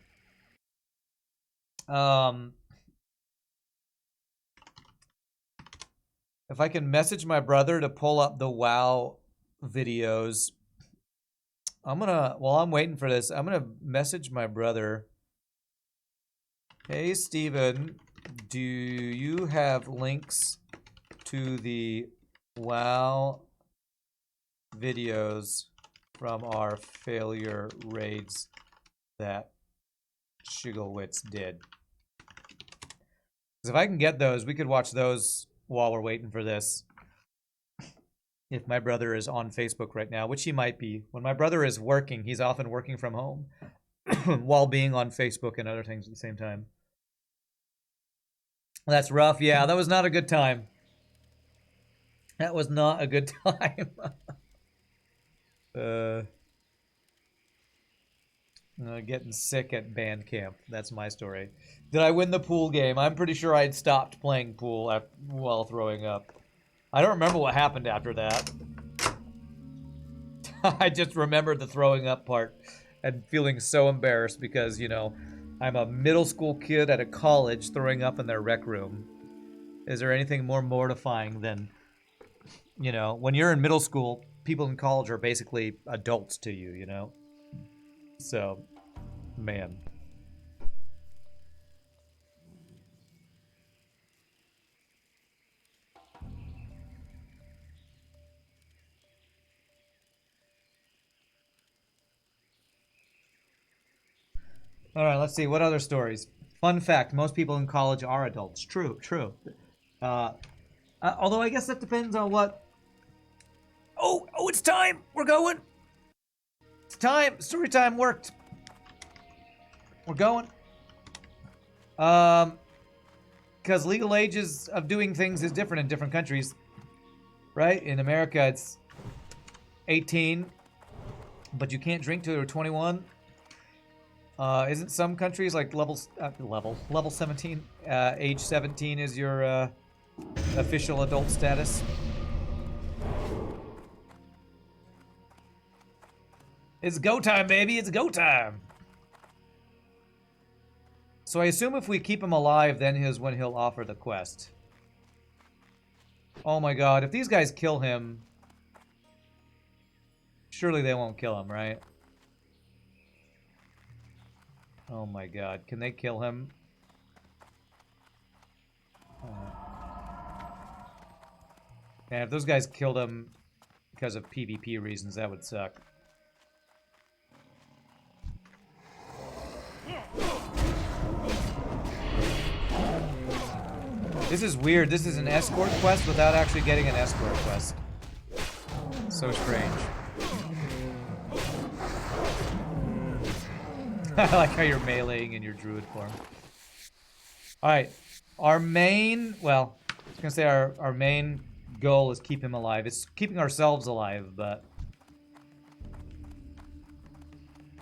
A: if I can message my brother to pull up the WoW videos. While I'm waiting for this, I'm gonna message my brother. Hey Steven, do you have links to the WoW videos from our failure raids that Shiglewitz did? Because if I can get those, we could watch those while we're waiting for this. If my brother is on Facebook right now, which he might be. When my brother is working, he's often working from home while being on Facebook and other things at the same time. That's rough. Yeah, that was not a good time. That was not a good time. Getting sick at band camp. That's my story. Did I win the pool game? I'm pretty sure I'd stopped playing pool while throwing up. I don't remember what happened after that. I just remembered the throwing up part and feeling so embarrassed because, I'm a middle school kid at a college throwing up in their rec room. Is there anything more mortifying than, when you're in middle school, people in college are basically adults to you, So, man. All right, let's see. What other stories? Fun fact, most people in college are adults. True. Although I guess that depends on what... Oh, it's time! We're going! It's time! Story time worked! We're going. Because legal ages of doing things is different in different countries. Right? In America, it's 18, but you can't drink till you're 21. Isn't some countries like level 17, age 17 is your official adult status? It's go time, baby. It's go time. So I assume if we keep him alive, then is when he'll offer the quest. Oh my god, if these guys kill him, surely they won't kill him, right? Oh my god, can they kill him? And if those guys killed him because of PvP reasons, that would suck. This is weird. This is an escort quest without actually getting an escort quest. So strange. I like how you're meleeing in your druid form. Alright. Our main... Well, I was going to say our main goal is keep him alive. It's keeping ourselves alive, but...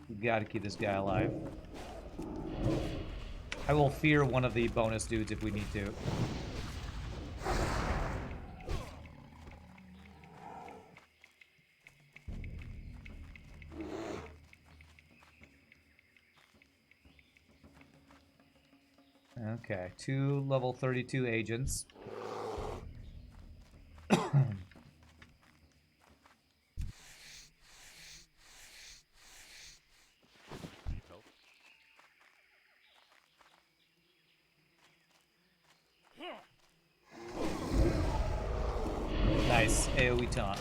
A: we gotta keep this guy alive. I will fear one of the bonus dudes if we need to. Okay, 2 level 32 agents. Nice, AoE taunt.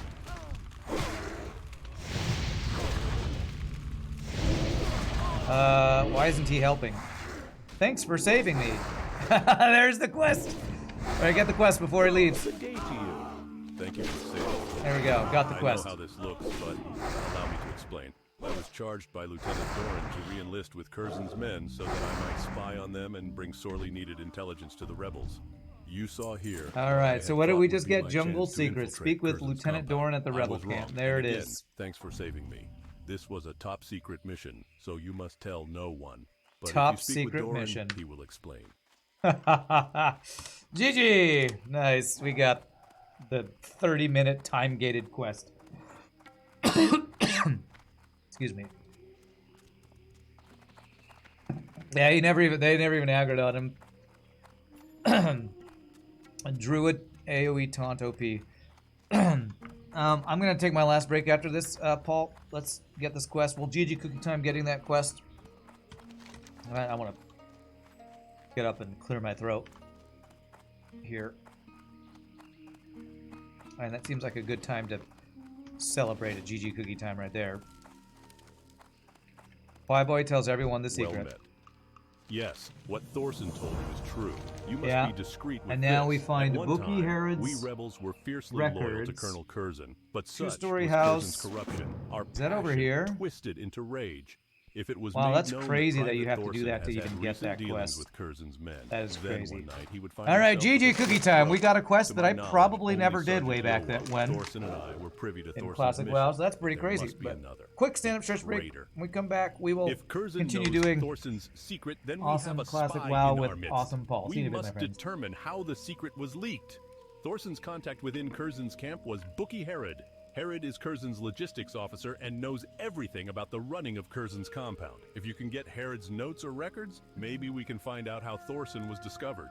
A: Why isn't he helping? Thanks for saving me. There's the quest. I get the quest before he leaves.
D: Good day to you. Thank you for saving.
A: There we go. Got the quest.
D: I know how this looks, but allow me to explain. I was charged by Lieutenant Doran to re-enlist with Curzon's men so that I might spy on them and bring sorely needed intelligence to the rebels. You saw here.
A: All right. So what did we just get?
D: My
A: Jungle
D: chance to
A: Secret.
D: infiltrate
A: Speak with
D: Curzon's
A: Lieutenant
D: compound.
A: Doran at the
D: I
A: rebel
D: was wrong,
A: camp. There
D: and
A: it
D: again,
A: is.
D: Thanks for saving me. This was a top secret mission, so you must tell no one. But
A: Top
D: if you speak with
A: secret
D: Doran,
A: mission.
D: he will explain.
A: GG! Nice. We got the 30-minute time-gated quest. Excuse me. Yeah, they never even aggroed on him. Druid AoE taunt OP. I'm gonna take my last break after this, Paul. Let's get this quest. Well, GG cookie time getting that quest. I want to get up and clear my throat here. And that seems like a good time to celebrate a GG cookie time right there. Boy tells everyone the secret.
D: Well met. Yes, what Thorson told you is true. You must
A: Yeah.
D: be discreet with
A: And now
D: this.
A: we find
D: At one
A: Bookie
D: time,
A: Herod's
D: we rebels were fiercely loyal to
A: records.
D: Colonel Curzon, but such
A: Two-story
D: was
A: house.
D: Curzon's corruption. Our
A: Is that over
D: passion
A: here?
D: twisted into rage. If it was
A: Wow,
D: made
A: that's
D: known
A: crazy that
D: Private
A: you have to do
D: Thorson
A: that to
D: has had
A: even get
D: recent
A: that
D: dealings
A: quest.
D: with Curzon's men,
A: That is
D: then
A: crazy.
D: one night he would find
A: All right,
D: himself
A: GG
D: with
A: cookie
D: his
A: time.
D: throat.
A: We got a quest
D: To
A: that
D: my
A: I
D: knowledge,
A: probably
D: only
A: never did
D: Sergeant
A: way back
D: Lowell,
A: when.
D: Thorson and I were privy to
A: In
D: Thorson's
A: classic
D: mission.
A: WoW, so that's pretty
D: There
A: crazy.
D: must be
A: But
D: another.
A: quick stand-up stretch break.
D: Traitor.
A: When we come back, we will
D: If Curzon
A: continue
D: knows
A: doing
D: Thorson's secret, then
A: awesome
D: we have a
A: classic
D: spy
A: WoW
D: in
A: with
D: our midst.
A: awesome Paul. See
D: We
A: you in a bit, my
D: must
A: friends.
D: determine how the secret was leaked. Thorson's contact within Curzon's camp was Bookie Herod. Herod is Curzon's logistics officer and knows everything about the running of Curzon's compound. If you can get Herod's notes or records, maybe we can find out how Thorson was discovered.